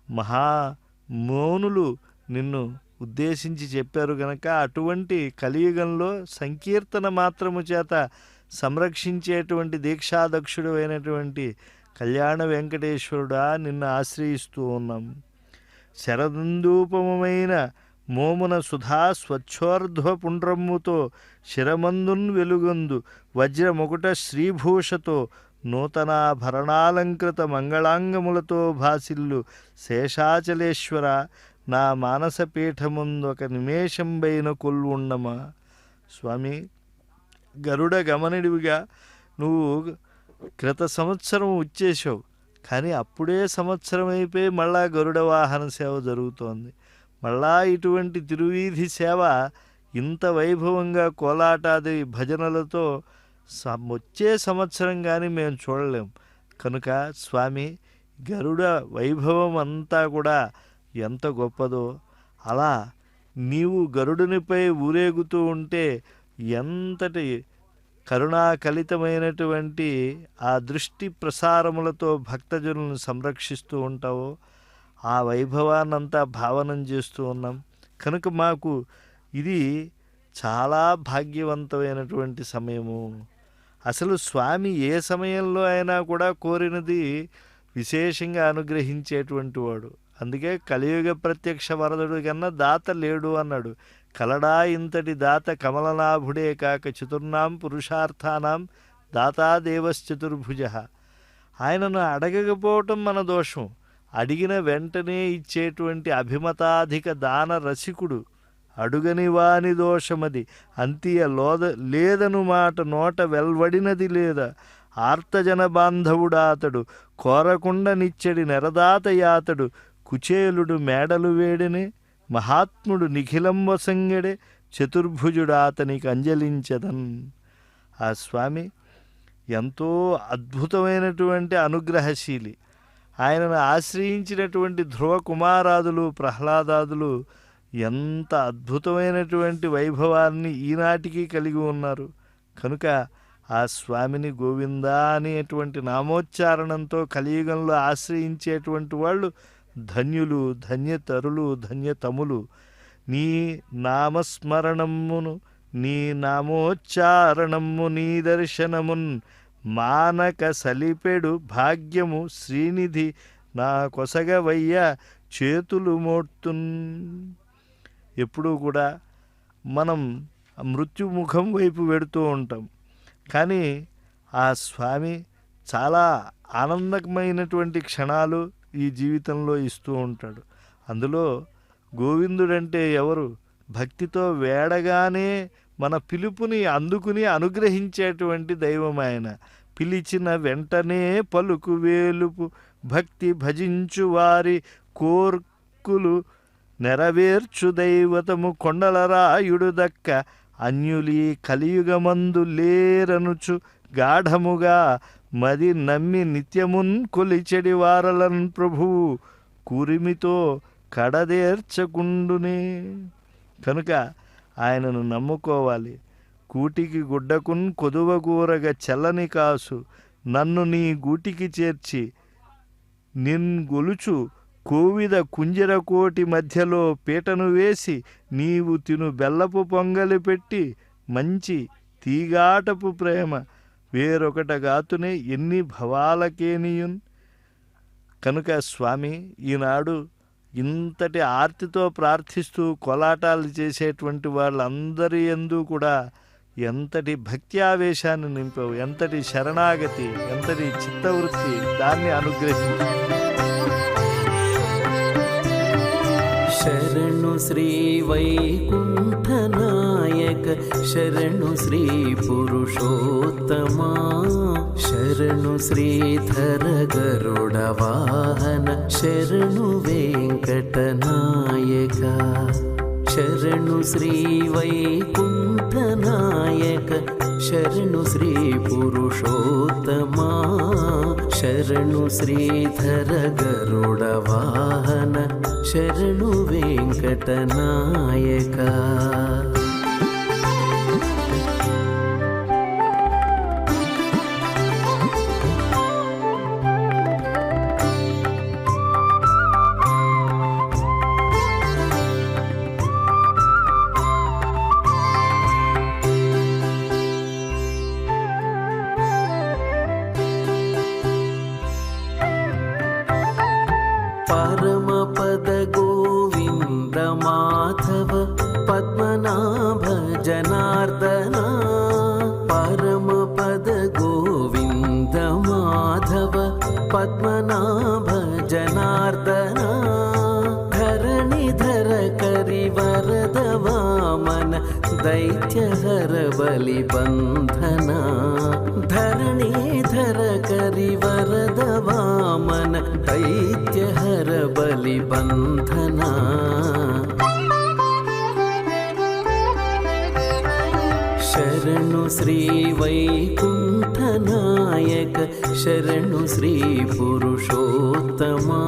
మహామౌనులు నిన్ను ఉద్దేశించి చెప్పారు గనక అటువంటి కలియుగంలో సంకీర్తన మాత్రము చేత సంరక్షించేటువంటి దీక్షాదక్షుడు అయినటువంటి కళ్యాణ వెంకటేశ్వరుడా నిన్ను ఆశ్రయిస్తూ ఉన్నాం. శరదందూపమైన మోమున సుధా స్వచ్ఛోర్ధ్వ పుండ్రమ్ముతో శిరమందున్ వెలుగొందు వజ్రముకుట శ్రీభూషతో నూతనాభరణాలంకృత మంగళాంగములతో భాసిల్లు శేషాచలేశ్వర నా మానసపీఠముందు ఒక నిమేషంబైన కొల్వుండమా. స్వామి, గరుడ గమనుడివిగా నువ్వు క్రిత సంవత్సరం వచ్చేసావు, కానీ అప్పుడే సంవత్సరం అయిపోయి మళ్ళా గరుడ వాహన సేవ జరుగుతోంది. మళ్ళా ఇటువంటి తిరువీధి సేవ ఇంత వైభవంగా కోలాటాది భజనలతో వచ్చే సంవత్సరం కానీ మేము చూడలేం. కనుక స్వామి, గరుడ వైభవం అంతా కూడా ఎంత గొప్పదో, అలా నీవు గరుడునిపై ఊరేగుతూ ఉంటే ఎంతటి కరుణాకలితమైనటువంటి ఆ దృష్టి ప్రసారములతో భక్తజనులను సంరక్షిస్తూ ఉంటావో ఆ వైభవాన్నంతా భావనం చేస్తూ ఉన్నాం. కనుక మాకు ఇది చాలా భాగ్యవంతమైనటువంటి సమయము. అసలు స్వామి ఏ సమయంలో అయినా కూడా కోరినది విశేషంగా అనుగ్రహించేటువంటి వాడు. అందుకే కలియుగ ప్రత్యక్ష వరదుడు కన్నా దాత లేడు అన్నాడు. కలడా ఇంతటి దాత కమలనాభుడే కాక చతుర్నాం పురుషార్థానాం దాతా దేవశ్చతుర్భుజ. ఆయనను అడగకపోవటం మన దోషం. అడిగిన వెంటనే ఇచ్చేటువంటి అభిమతాధిక దాన రసికుడు. అడుగని వాని దోషమది అంతియ లేదను మాట నోట వెల్వడినది లేదా. ఆర్తజన బాంధవుడాతడు కోరకుండ నిచ్చడి నెరదాతయాతడు. కుచేలుడు మేడలు వేడినే మహాత్ముడు నిఖిలం వసంగడే చతుర్భుజుడాతనికి అంజలించదన్. ఆ స్వామి ఎంతో అద్భుతమైనటువంటి అనుగ్రహశీలి. ఆయనను ఆశ్రయించినటువంటి ధ్రువ కుమారాదులు ప్రహ్లాదాదులు ఎంత అద్భుతమైనటువంటి వైభవాన్ని ఈనాటికి కలిగి ఉన్నారు. కనుక ఆ స్వామిని గోవిందా అనేటువంటి నామోచ్చారణంతో కలియుగంలో ఆశ్రయించేటువంటి వాళ్ళు ధన్యులు, ధన్యతరులు, ధన్యతములు. నీ నామస్మరణమును నీ నామోచ్చారణము నీ దర్శనమున్ మానక సలిపెడు భాగ్యము శ్రీనిధి నా కొసగవయ్య చేతులు మోర్తున్. ఎప్పుడూ కూడా మనం మృత్యుముఖం వైపు వెడుతూ ఉంటాం, కానీ ఆ స్వామి చాలా ఆనందకమైనటువంటి క్షణాలు ఈ జీవితంలో ఇస్తూ ఉంటాడు. అందులో గోవిందుడంటే ఎవరు? భక్తితో వేడగానే మన పిలుపుని అందుకుని అనుగ్రహించేటువంటి దైవం ఆయన. పిలిచిన వెంటనే పలుకు వేలుపు భక్తి భజించు వారి కోర్కులు నెరవేర్చు దైవతము కొండలరాయుడు దక్క అన్యులీ కలియుగమందు లేరనుచు గాఢముగా మది నమ్మి నిత్యమున్ కొలిచెడి వారలన్ ప్రభువు కూరిమితో కడదేర్చకుండునే. కనుక ఆయనను నమ్ముకోవాలి. కూటికి గుడ్డకున్ కొదువగూరగ చల్లని కాసు నన్ను నీ గూటికి చేర్చి నిన్ గొలుచు కోవిద కుంజరకోటి మధ్యలో పీటను వేసి నీవు తిను బెల్లపు పొంగలి పెట్టి మంచి తీగాటపు ప్రేమ వేరొకటగాతునే ఎన్ని భవాలకేనియున్. కనుక స్వామి ఈనాడు ఇంతటి ఆర్తితో ప్రార్థిస్తూ కోలాటాలు చేసేటువంటి వాళ్ళందరి యందు కూడా ఎంతటి భక్తి ఆవేశాన్ని నింపావు, ఎంతటి శరణాగతి, ఎంతటి చిత్తవృత్తి, దాన్ని అనుగ్రహించు. శరణు శ్రీ వైకుంఠనాయక శరణు శ్రీ పురుషోత్తమా శరణు శ్రీధర గరుడ వాహన శరణు వెంకటనాయక శరణు శ్రీ వైకుంఠనాయక శరణు శ్రీ పురుషోత్తమా శరణు శ్రీధర గరుడ వాహన శరణు వెంకటనాయక పరమపద గోవింద మాధవ పద్మనాభ జనార్దన పరమపద గోవింద మాధవ పద్మనాభ జనార్దన ధరణిధర కరివరద వామన దైత్యహర బలిబంధన ధరణిధర కరివరద వామన దైత్యహర బలిబంధన శరణు శ్రీ వైకుంఠనాయక శరణు శ్రీ పురుషోత్తమా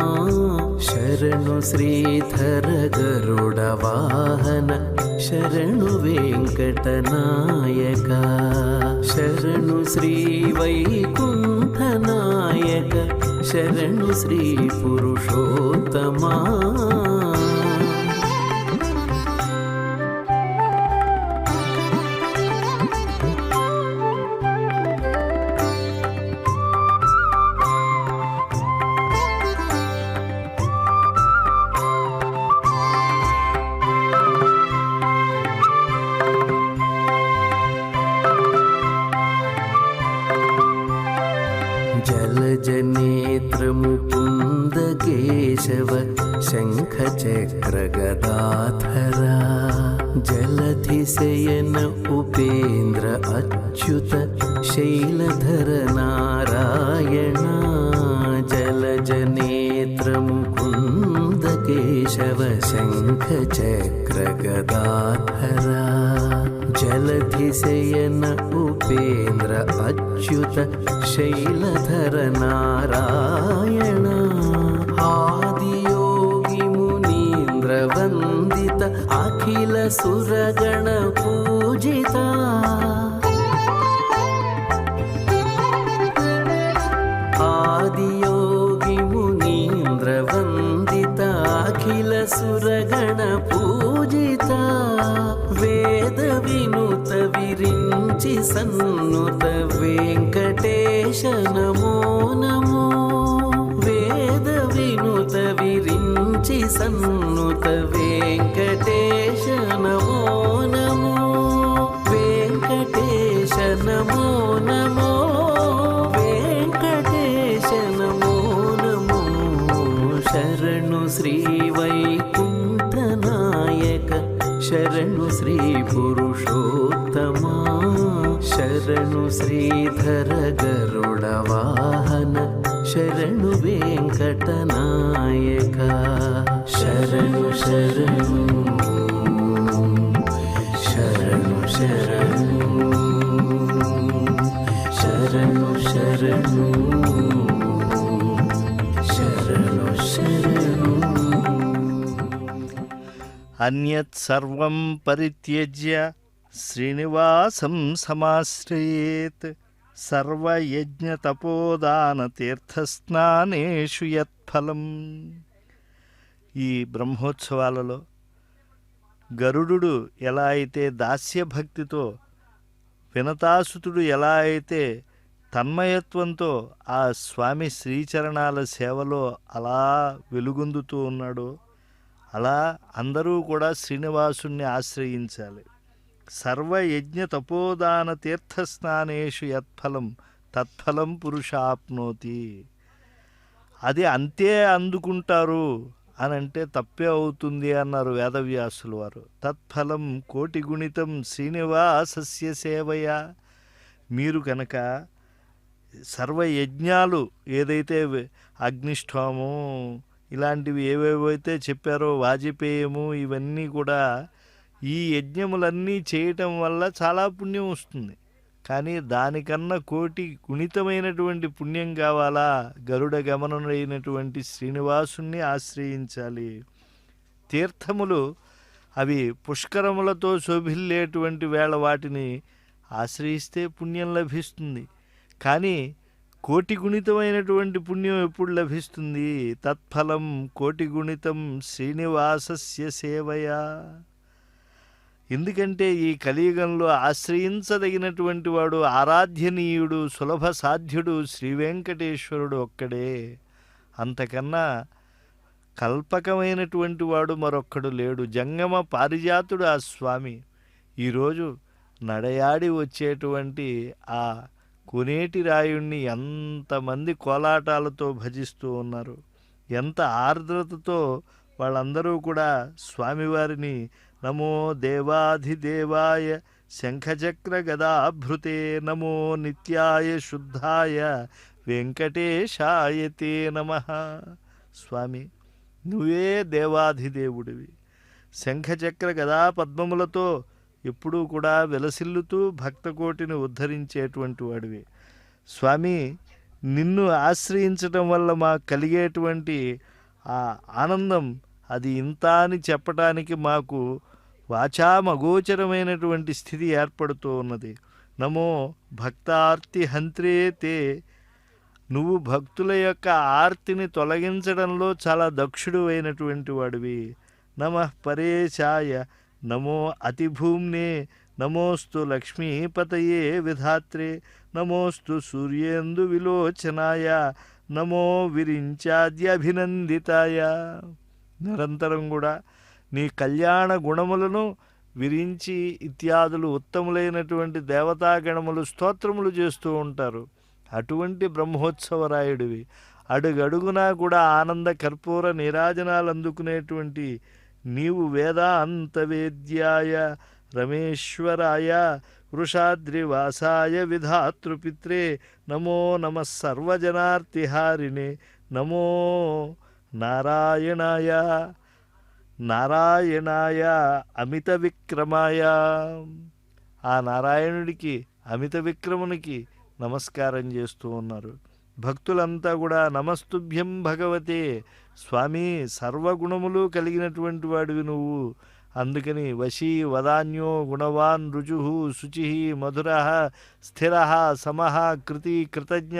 శరణు శ్రీధర గరుడ వాహన శరణు వెంకటనాయక శరణు శ్రీ వైకుంఠనాయక శరణు శ్రీ పురుషోత్తమా జలజనేత్రముకుంద కేశవ శంఖచక్రగదాధరా జలధిశయన ఉపేంద్ర అచ్యుత శైలధర నారాయణ జలజనేత్రముకుంద కేశవ శంఖచక్రగదాధరా జలధిశయన ఉపేంద్ర అచ్యుత శైలధర నారాయణ ఆదియోగి మునీంద్ర వందిత అఖిల సురగణ పూజిత ఆదియోగి మునీంద్ర వందిత అఖిల సురగణ పూజిత వేద వినుత విరించి సన్నుత వెంకటేశ నమో నమో వేద వినుత విరించి సన్నుత వెంకటేశ నమో నమో వెంకటేశ నమో నమో వెంకటేశ నమో నమో శరణు శ్రీ వైకుంఠనాయక శరణు శ్రీ పురుషోత్తమా శరణు శ్రీధర గరుడ వాహన శరణు వెంకటనాయక శరణు శరణు శరణు శరణు శరణు శరణు శరణు శరణు అన్యత్ సర్వం పరిత్యజ్య శ్రీనివాసం సమాశ్రయేత్ సర్వయజ్ఞ తపోదాన తీర్థస్నానేషు యత్ఫలం. ఈ బ్రహ్మోత్సవాలలో గరుడు ఎలా అయితే దాస్యభక్తితో, వినతాసుతుడు ఎలా అయితే తన్మయత్వంతో ఆ స్వామి శ్రీచరణాల సేవలో అలా వెలుగొందుతూ ఉన్నాడో, అలా అందరూ కూడా శ్రీనివాసుణ్ణి ఆశ్రయించాలి. సర్వయజ్ఞ తపోదాన తీర్థస్నానేషు యత్ఫలం తత్ఫలం పురుష ఆప్నోతి. అది అంతే అందుకుంటారు అని అంటే తప్పే అవుతుంది అన్నారు వేదవ్యాసులు వారు. తత్ఫలం కోటి గుణితం శ్రీనివాసస్య సేవయ. మీరు కనుక సర్వయజ్ఞాలు ఏదైతే అగ్నిష్టోమం ఇలాంటివి ఏవేవైతే చెప్పారో, వాజపేయము, ఇవన్నీ కూడా ఈ యజ్ఞములన్నీ చేయటం వల్ల చాలా పుణ్యం వస్తుంది. కానీ దానికన్నా కోటి గుణితమైనటువంటి పుణ్యం కావాలా? గరుడ గమనుడైనటువంటి శ్రీనివాసుని ఆశ్రయించాలి. తీర్థములు అవి పుష్కరములతో శోభిల్లేటువంటి వేళ వాటిని ఆశ్రయిస్తే పుణ్యం లభిస్తుంది. కానీ కోటి గుణితమైనటువంటి పుణ్యం ఎప్పుడు లభిస్తుంది? తత్ఫలం కోటి గుణితం శ్రీనివాసస్య సేవయా. ఎందుకంటే ఈ కలియుగంలో ఆశ్రయించదగినటువంటి వాడు, ఆరాధ్యనీయుడు, సులభ సాధ్యుడు శ్రీ వెంకటేశ్వరుడు ఒక్కడే. అంతకన్నా కల్పకమైనటువంటి వాడు మరొక్కడు లేడు. జంగమ పారిజాతుడు ఆ స్వామి. ఈరోజు నడయాడి వచ్చేటువంటి ఆ కోనేటి రాయుణ్ణి ఎంతమంది కోలాటాలతో భజిస్తూ ఉన్నారు. ఎంత ఆర్ద్రతతో వాళ్ళందరూ కూడా స్వామివారిని నమో దేవాధిదేవాయ శంఖచక్ర గదాభృతే నమో నిత్యాయ శుద్ధాయ వెంకటేశాయ తే నమః. స్వామి, నువ్వే దేవాధిదేవుడివి. శంఖచక్ర గదా పద్మములతో ఎప్పుడూ కూడా విలసిల్లుతూ భక్తకోటిని ఉద్ధరించేటువంటి వాడివి. స్వామి, నిన్ను ఆశ్రయించటం వల్ల మాకు కలిగేటువంటి ఆ ఆనందం అది ఇంత అని చెప్పటానికి మాకు వాచామగోచరమైనటువంటి స్థితి ఏర్పడుతూ ఉన్నది. నమో భక్తార్తి హంత్రే తే. నువ్వు భక్తుల యొక్క ఆర్తిని తొలగించడంలో చాలా దక్షుడు అయినటువంటి వాడివి. నమః పరేశాయ నమో అతిభూమ్నే నమోస్తు లక్ష్మీపతయే విధాత్రే నమోస్తు సూర్యేందు విలోచనాయ నమో విరించాద్యభినందితాయ. నిరంతరం కూడా నీ కళ్యాణ గుణములను విరించి ఇత్యాదులు ఉత్తములైనటువంటి దేవతాగణములు స్తోత్రములు చేస్తూ ఉంటారు. అటువంటి బ్రహ్మోత్సవరాయుడివి. అడుగడుగునా కూడా ఆనంద కర్పూర నీరాజనాలు అందుకునేటువంటి నీవు వేదాంతవేద్యాయ రమేశ్వరాయ వృషాద్రివాసాయ విధాతృపిత్రే నమో నమః సర్వజనార్తిహారిణే నమో నారాయణాయ నారాయణాయ అమిత విక్రమాయ. ఆ నారాయణుడికి, అమిత విక్రమునికి నమస్కారం చేస్తూ ఉన్నారు. భక్తులంతా కూడా నమస్తుభ్యం భగవతే. స్వామి, సర్వగుణములు కలిగినటువంటి వాడివి నువ్వు. అందుకని వశీ వదాన్యో గుణవాన్ రుజు శుచి మధుర స్థిర సమః కృతి కృతజ్ఞ.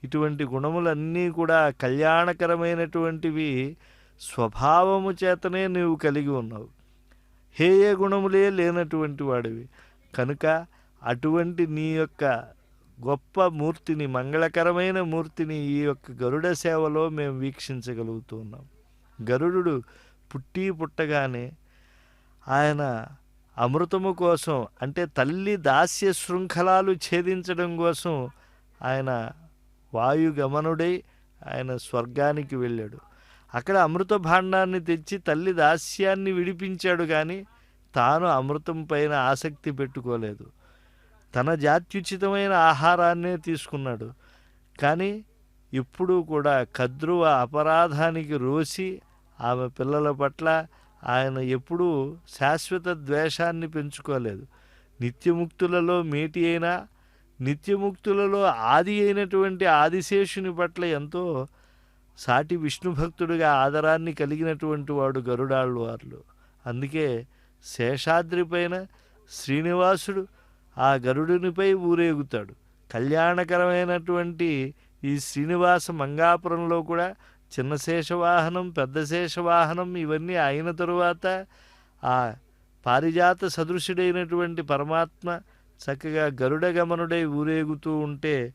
ఇటువంటి గుణములన్నీ కూడా కళ్యాణకరమైనటువంటివి స్వభావము చేతనే నీవు కలిగి ఉన్నావు. హేయ గుణములే లేనటువంటి వాడివి. కనుక అటువంటి నీ యొక్క గొప్ప మూర్తిని, మంగళకరమైన మూర్తిని ఈ యొక్క గరుడ సేవలో మేము వీక్షించగలుగుతూ ఉన్నాం. గరుడు పుట్టగానే ఆయన అమృతము కోసం, అంటే తల్లి దాస్య శృంఖలాలు ఛేదించడం కోసం ఆయన వాయుగమనుడై ఆయన స్వర్గానికి వెళ్ళాడు. అక్కడ అమృత భాండాన్ని తెచ్చి తల్లి దాస్యాన్ని విడిపించాడు. కానీ తాను అమృతం పైన ఆసక్తి పెట్టుకోలేదు. తన జాత్యుచితమైన ఆహారాన్నే తీసుకున్నాడు. కానీ ఎప్పుడూ కూడా కద్రువ అపరాధానికి రోసి ఆమె పిల్లల పట్ల ఆయన ఎప్పుడూ శాశ్వత ద్వేషాన్ని పెంచుకోలేదు. నిత్యముక్తులలో మేటి అయినా, నిత్యముక్తులలో ఆది అయినటువంటి ఆదిశేషుని పట్ల ఎంతో సాటి విష్ణుభక్తుడిగా ఆదరాన్ని కలిగినటువంటి వాడు గరుడాళ్వార్లు. అందుకే శేషాద్రి పైన శ్రీనివాసుడు ఆ గరుడునిపై ఊరేగుతాడు. కళ్యాణకరమైనటువంటి ఈ శ్రీనివాస మంగాపురంలో కూడా చిన్న శేషవాహనం, పెద్ద శేషవాహనం ఇవన్నీ అయిన తరువాత ఆ పారిజాత సదృశుడైనటువంటి పరమాత్మ చక్కగా గరుడ గమనుడై ఊరేగుతూ ఉంటే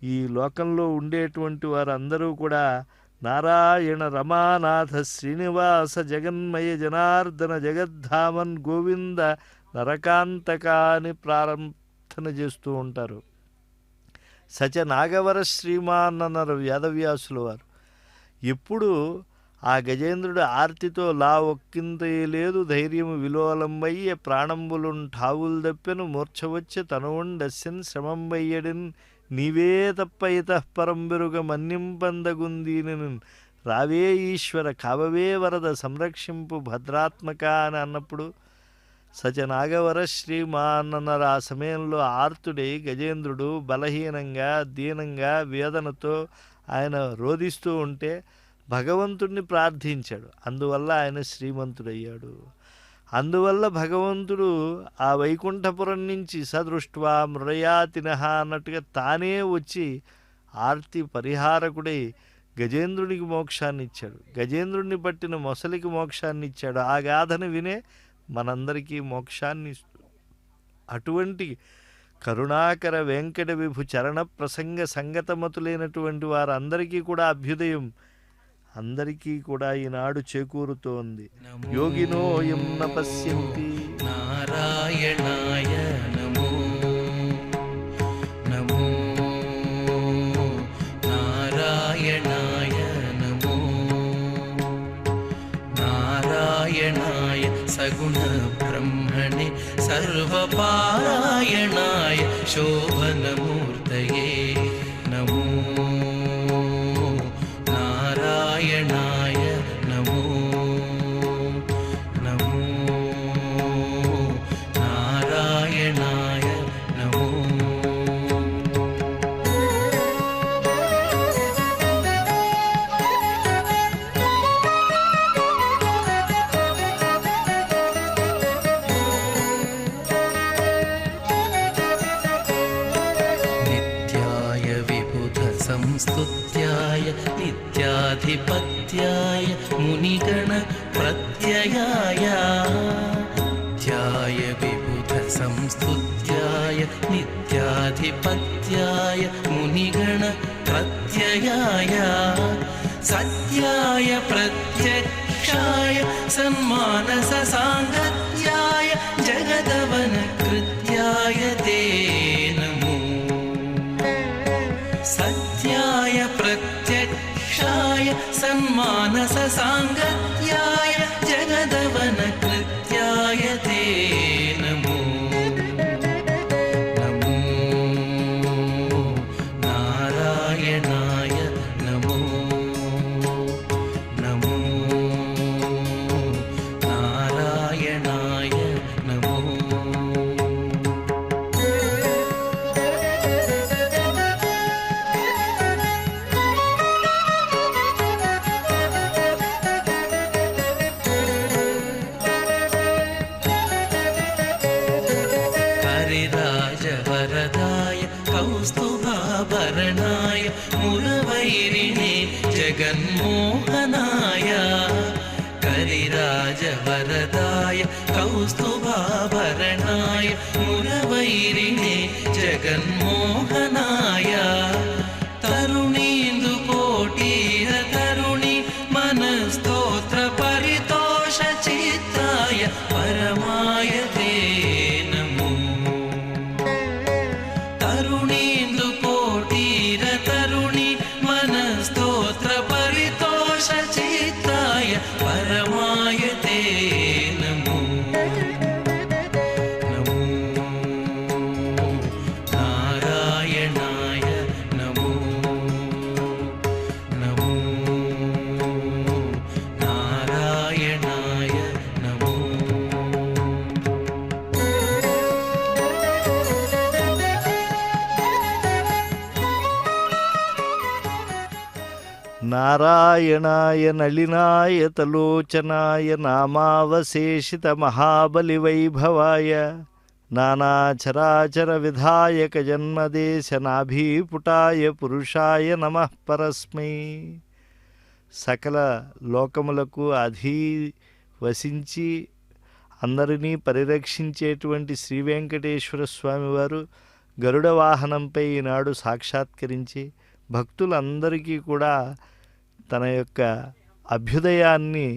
ఈ లోకంలో ఉండేటువంటి వారందరూ కూడా నారాయణ రమానాథ శ్రీనివాస జగన్మయ జనార్దన జగద్ధామన్ గోవింద నరకాంతక అని ప్రారంభన చేస్తూ ఉంటారు. సచ నాగవర శ్రీమాన్ అన్నారు వేదవ్యాసుల వారు. ఎప్పుడు ఆ గజేంద్రుడు ఆర్తితో లా ఒక్కింతయలేదు ధైర్యము విలోలంబయ్య ప్రాణంబులున్ ఠావులు దప్పెను మూర్ఛవచ్చే తనువుండస్యన్ శ్రమంబయ్యడిన్ నీవే తప్ప ఇతఃపరంబెరుగ మన్నింపందగుందీనను రావే ఈశ్వర కావవే వరద సంరక్షింపు భద్రాత్మక అని అన్నప్పుడు సచనాగవర శ్రీమాన్ అన్నారు. ఆ సమయంలో ఆర్తుడై గజేంద్రుడు బలహీనంగా దీనంగా వేదనతో ఆయన రోధిస్తూ ఉంటే భగవంతుడిని ప్రార్థించాడు. అందువల్ల ఆయన శ్రీమంతుడయ్యాడు. అందువల్ల భగవంతుడు ఆ వైకుంఠపురం నుంచి సదృష్ట్వా మృడయాతినః అన్నట్టుగా తానే వచ్చి ఆర్తి పరిహారకుడై గజేంద్రునికి మోక్షాన్ని ఇచ్చాడు. గజేంద్రుడిని పట్టిన మొసలికి మోక్షాన్ని ఇచ్చాడు. ఆ గాథను వినే మనందరికీ మోక్షాన్ని ఇస్తూ అటువంటి కరుణాకర వెంకట విభు చరణ ప్రసంగ సంగతమతులైనటువంటి వారందరికీ కూడా అభ్యుదయం అందరికీ కూడా ఈనాడు చేకూరుతోంది. యోగినో యం న పశ్యంతి నారాయణాయ నమో నమో నారాయణాయ నమో నారాయణాయ సగుణ బ్రహ్మణే సర్వపారాయణాయ శోభనమూర్తయే నమో నారాయణాయ నమో నమో నారాయణాయ నమో నిత్యాయ విబుధ సంస్తుత్యాయ నిత్యాధిపత్యాయ మునిగణ ప్రత్యయాయ నిత్యాయ విబుధ సంస్తుత్యాయ నిత్యాధిపత్యాయ మునిగణ ప్రత్యయాయ సత్యాయ ప్రత్యక్షాయ సన్మానస సాంగత్యాయ జగదవన కృత్యాయ తే నమో సత్యాయ ప్రత్యక్షాయ సన్మానస సాంగత్యాయ జగదవన కృత్యాయ తే నమో నమో నారాయణాయ నమో నమో నారాయణాయ నమో కరిరాజవరదాయ కౌస్తుభాభరణాయ మురవైరిణే జగన్మోహనాయ కరిరాజవరదాయ కౌస్తుభాభరణాయ మురవైరిణే జగన్మోహనాయ తరుణీందు కోటీర తరుణి మనస్తోత్ర పరితోష చిత్తాయ పరమాయ తే నమో తరుణీందు కోటీర తరుణి మనస్తోత్ర పరితోష చిత్తాయ పరమాయ తే నమో నమో నారాయణాయ నమో నమో నారాయణాయ నమో నారాయణాయ నళినాయ తలోచనాయ నామావశేషిత మహాబలివైభవాయ నానాచరాచర విధాయక జన్మదేశ నాభీపుటాయ పురుషాయ నమః పరస్మై. సకల లోకములకు వసించి అందరినీ పరిరక్షించేటువంటి శ్రీ వెంకటేశ్వర స్వామివారు గరుడ వాహనంపై ఈనాడు సాక్షాత్కరించి భక్తులందరికీ కూడా తన యొక్క అభ్యుదయాన్ని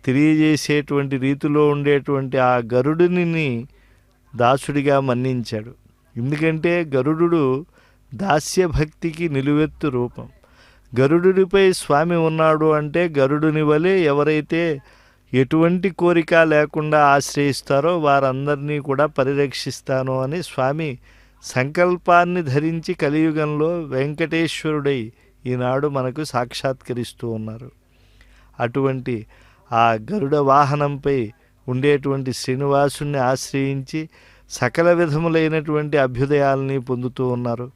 తెలియజేసేటువంటి రీతిలో ఉండేటువంటి ఆ గరుడుని దాసుడిగా మన్నించాడు. ఎందుకంటే గరుడు దాస్యభక్తికి నిలువెత్తు రూపం. గరుడునిపై స్వామి ఉన్నాడు అంటే గరుడుని వలె ఎవరైతే ఎటువంటి కోరిక లేకుండా ఆశ్రయిస్తారో వారందరినీ కూడా పరిరక్షిస్తాను అని స్వామి సంకల్పాన్ని ధరించి కలియుగంలో వెంకటేశ్వరుడై ఈనాడు మనకు సాక్షాత్కరిస్తూ ఉన్నారు. అటువంటి ఆ గరుడ వాహనంపై ఉండేటువంటి శ్రీనివాసుని ఆశ్రయించి సకల విధములైనటువంటి అభ్యుదయాల్ని పొందుతూ ఉన్నారు.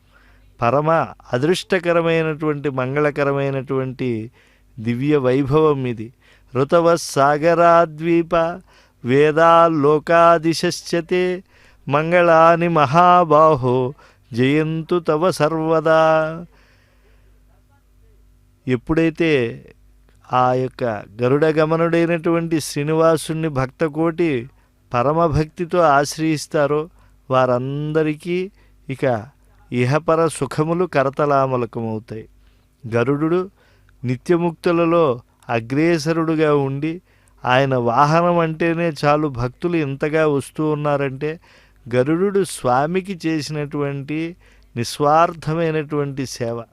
పరమ అదృష్టకరమైనటువంటి మంగళకరమైనటువంటి దివ్య వైభవం ఇది. ఋతవ సాగరాద్వీప వేదాల్లోకాదిశశ్చతే మంగళాని మహాబాహో జయంతు తవ సర్వదా. ఎప్పుడైతే ఆ యొక్క గరుడ గమనుడైనటువంటి శ్రీనివాసుని భక్తకోటి పరమభక్తితో ఆశ్రయిస్తారో వారందరికీ ఇక ఇహపర సుఖములు కరతలామలకమవుతాయి. గరుడు నిత్యముక్తులలో అగ్రేసరుడుగా ఉండి ఆయన వాహనం అంటేనే చాలు భక్తులు ఇంతగా వస్తూ ఉన్నారంటే గరుడు స్వామికి చేసినటువంటి నిస్వార్థమైనటువంటి సేవ.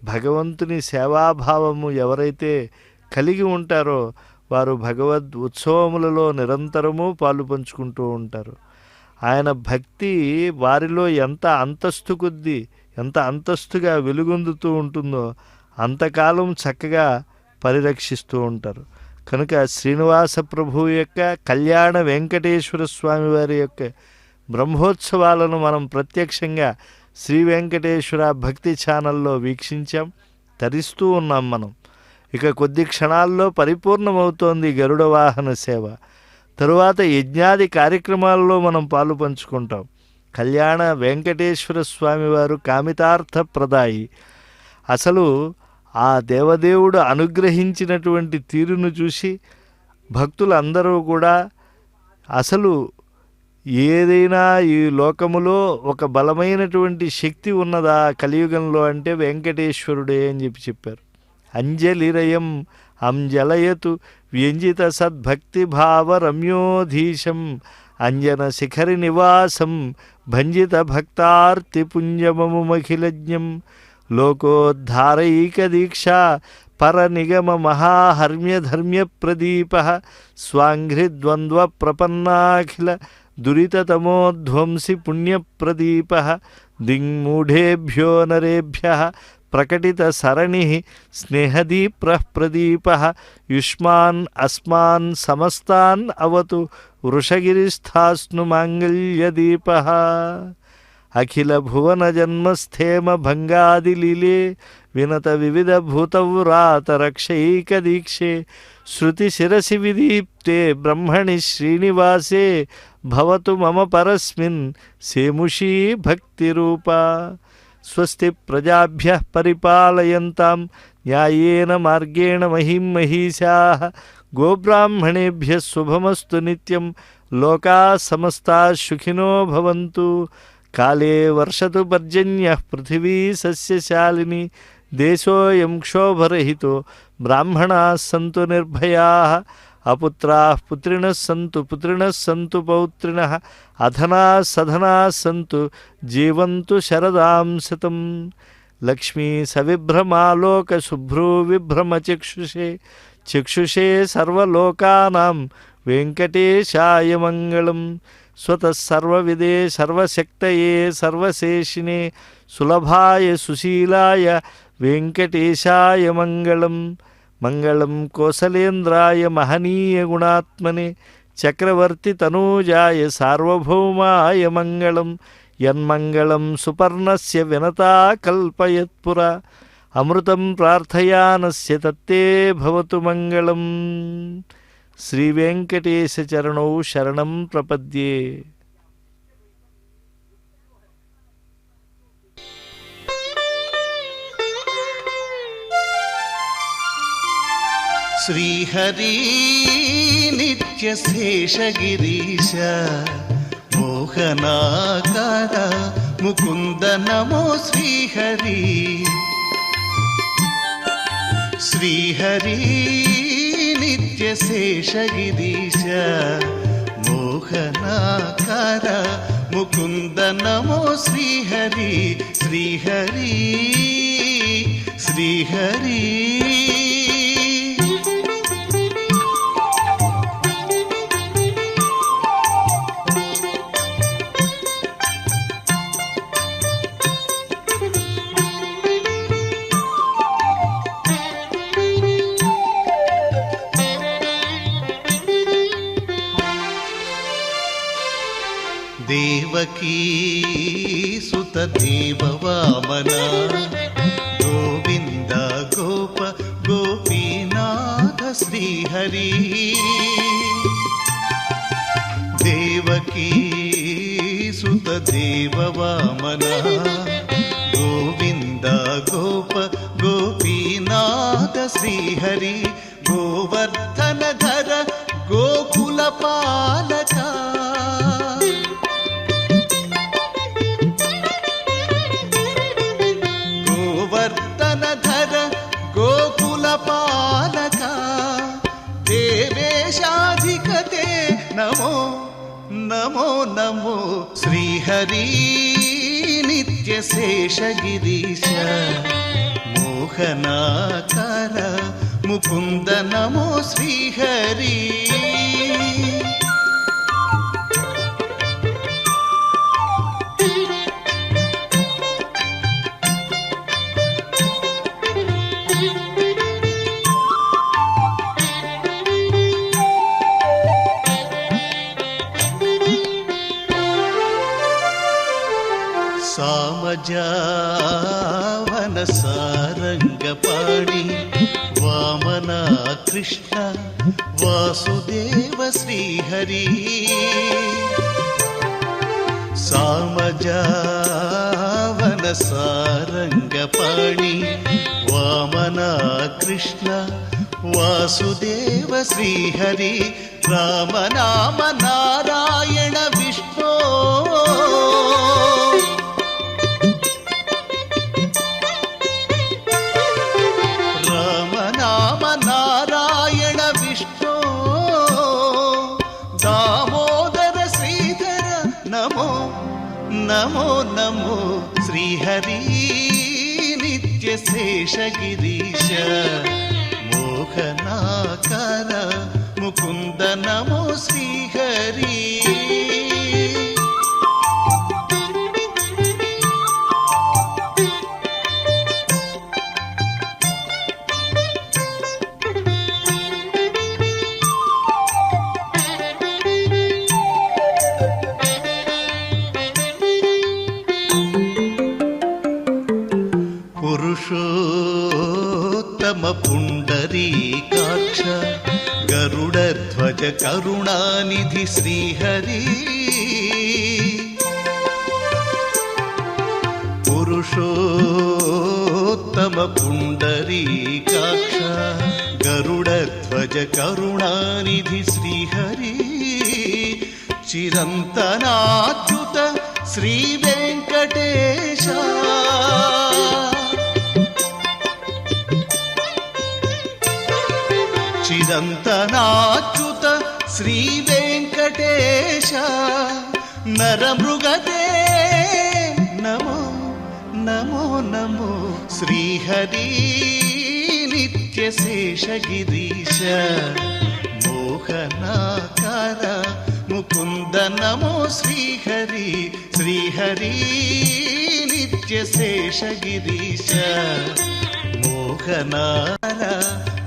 భగవంతుని సేవాభావము ఎవరైతే కలిగి ఉంటారో వారు భగవద్ ఉత్సవములలో నిరంతరము పాలు పంచుకుంటూ ఉంటారు. ఆయన భక్తి వారిలో ఎంత అంతస్తుగా వెలుగొందుతూ ఉంటుందో అంతకాలం చక్కగా పరిరక్షిస్తూ ఉంటారు. కనుక శ్రీనివాస ప్రభువు యొక్క కళ్యాణ వెంకటేశ్వర స్వామి వారి యొక్క బ్రహ్మోత్సవాలను మనం ప్రత్యక్షంగా శ్రీ వెంకటేశ్వర భక్తి ఛానల్లో వీక్షించాం, తరిస్తూ ఉన్నాం. మనం ఇక కొద్ది క్షణాల్లో పరిపూర్ణమవుతోంది గరుడ వాహన సేవ. తరువాత యజ్ఞాది కార్యక్రమాల్లో మనం పాలు పంచుకుంటాం. కళ్యాణ వెంకటేశ్వర స్వామివారు కామితార్థ ప్రదాయి. అసలు ఆ దేవదేవుడు అనుగ్రహించినటువంటి తీరును చూసి భక్తులందరూ కూడా అసలు ఏదైనా ఈ లోకములో ఒక బలమైనటువంటి శక్తి ఉన్నదా కలియుగంలో అంటే వెంకటేశ్వరుడే అని చెప్పారు. అంజలిరయం అంజలయతు వ్యంజిత సద్భక్తిభావ రమ్యోధీశం అంజన శిఖరి నివాసం భంజిత భక్తార్తిపుంజమముమఖిలజ్ఞం లోకోద్ధారైక దీక్షా పరనిగమ మహాహర్మ్యధర్మ్య ప్రదీప స్వాంఘ్రిద్వంద్వ ప్రపన్నాఖిల దురితతమోధ్వంసి పుణ్యప్రదీప దింగ్మూఢేభ్యో నరేభ్యః ప్రకటిత సరణి స్నేహదీప్ర ప్రదీప యుష్మాన్ అస్మాన్ సమస్తాన్ అవతు వృషగిరిస్థాస్ను మాంగళ్యదీప అఖిల భువన జన్మస్థేమ భంగాదిలీలే వినత వివిధ భూతవ్రాత రక్షైక దీక్షే శృతి శిరసి విదీప్తే బ్రహ్మణి శ్రీనివాసే భవతు మమ పరస్మిన్ సేముషీ భక్తిరూప. స్వస్తి ప్రజాభ్యః పరిపాలయంతాం న్యాయేన మార్గేణ మహిం మహీశాః గోబ్రాహ్మణేభ్యः శుభమస్తు నిత్యం లోకాः సమస్తాः సుఖినో భవంతు. కాలే వర్షతు పర్జన్యః పృథివీ సస్యశాలిని దేశోऽयं క్షోభరహితో బ్రాహ్మణాः సంతు నిర్భయాः అపుత్రాः పుత్రిణः సంతు పౌత్రిణः అధనాः సధనాः సంతు జీవంతు శరదాం శతం. లక్ష్మీ సవిభ్రమాలోక శుభ్రూ విభ్రమ చక్షుషే సర్వలోకానాం వెంకటేశాయ మంగళం. స్వతః సర్వవిదే సర్వశక్తయే సర్వశేషినే సులభాయ సుశీలాయ వెంకటేశాయ మంగళం. మంగళం కోసలేంద్రాయ మహనీయ గుణాత్మనే చక్రవర్తి తనూజాయ సార్వభౌమాయ మంగళం. యన్మంగళం సుపర్ణస్య వినతా కల్పయత్పుర అమృతం ప్రార్థయానస్య తత్తే భవతు మంగళం. శ్రీ వెంకటేశ చరణౌ శరణం ప్రపద్యే. శ్రీహరి నిత్యశేషగిరీశ మోహనాకార ముకుంద నమో శ్రీహరి. శ్రీహరి నిత్యశేషగిరీశ మోహనాకార ముకుంద నమో శ్రీహరి. శ్రీహరి శ్రీహరి దేవకీ సుత దేవ వామన గోవింద గోప గోపీనాథ శ్రీహరి దేవకీ సుత దేవ వామన గోవింద గోప గోపీనాథ శ్రీహరి గోవర్ధన ధర గోకుల పాలక ధర గోకుల పాలక దేవేశాధికతే నమో నమో నమో శ్రీహరి నిత్య శేషగిరీశ మోహనాకార ముకుంద నమో శ్రీహరి సామజావన సారంగపాణి వామన కృష్ణ వాసుదేవ శ్రీహరి సామజావన సారంగపాణి వామన కృష్ణ వాసుదేవ శ్రీహరి రామనామ నారాయణ విష్ణు రామనామ నారాయణ విష్ణు దామోదర శ్రీధర నమో నమో నమో శ్రీహరి నిత్య శేషగిరీశ మోహనాకార ముకుంద నమో శ్రీహరి పురుషోత్తమ పుండరీకాక్ష గరుడధ్వజ కరుణానిధి శ్రీహరి పురుషోత్తమ పుండరీకాక్ష గరుడధ్వజ కరుణానిధి శ్రీహరి చిరంతనాచ్యుత శ్రీ వెంకటేశ చిరంతనాచ్యుత శ్రీ వెంకటేశ నరమృగదే నమో నమో నమో శ్రీహరి నిత్య శేషగిరీశ మోహనాకార ముకుంద నమో శ్రీహరి శ్రీహరి నిత్య శేషగిరీశ మోహనార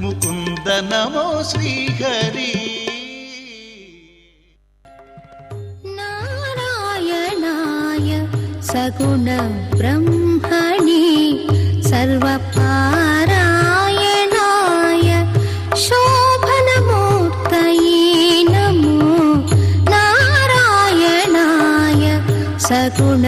ముకుంద నమో శ్రీహరి నారాయణాయ సగుణ బ్రహ్మణి సర్వపారాయణాయ శోభనమూర్తయే నమో నారాయణాయ సగుణ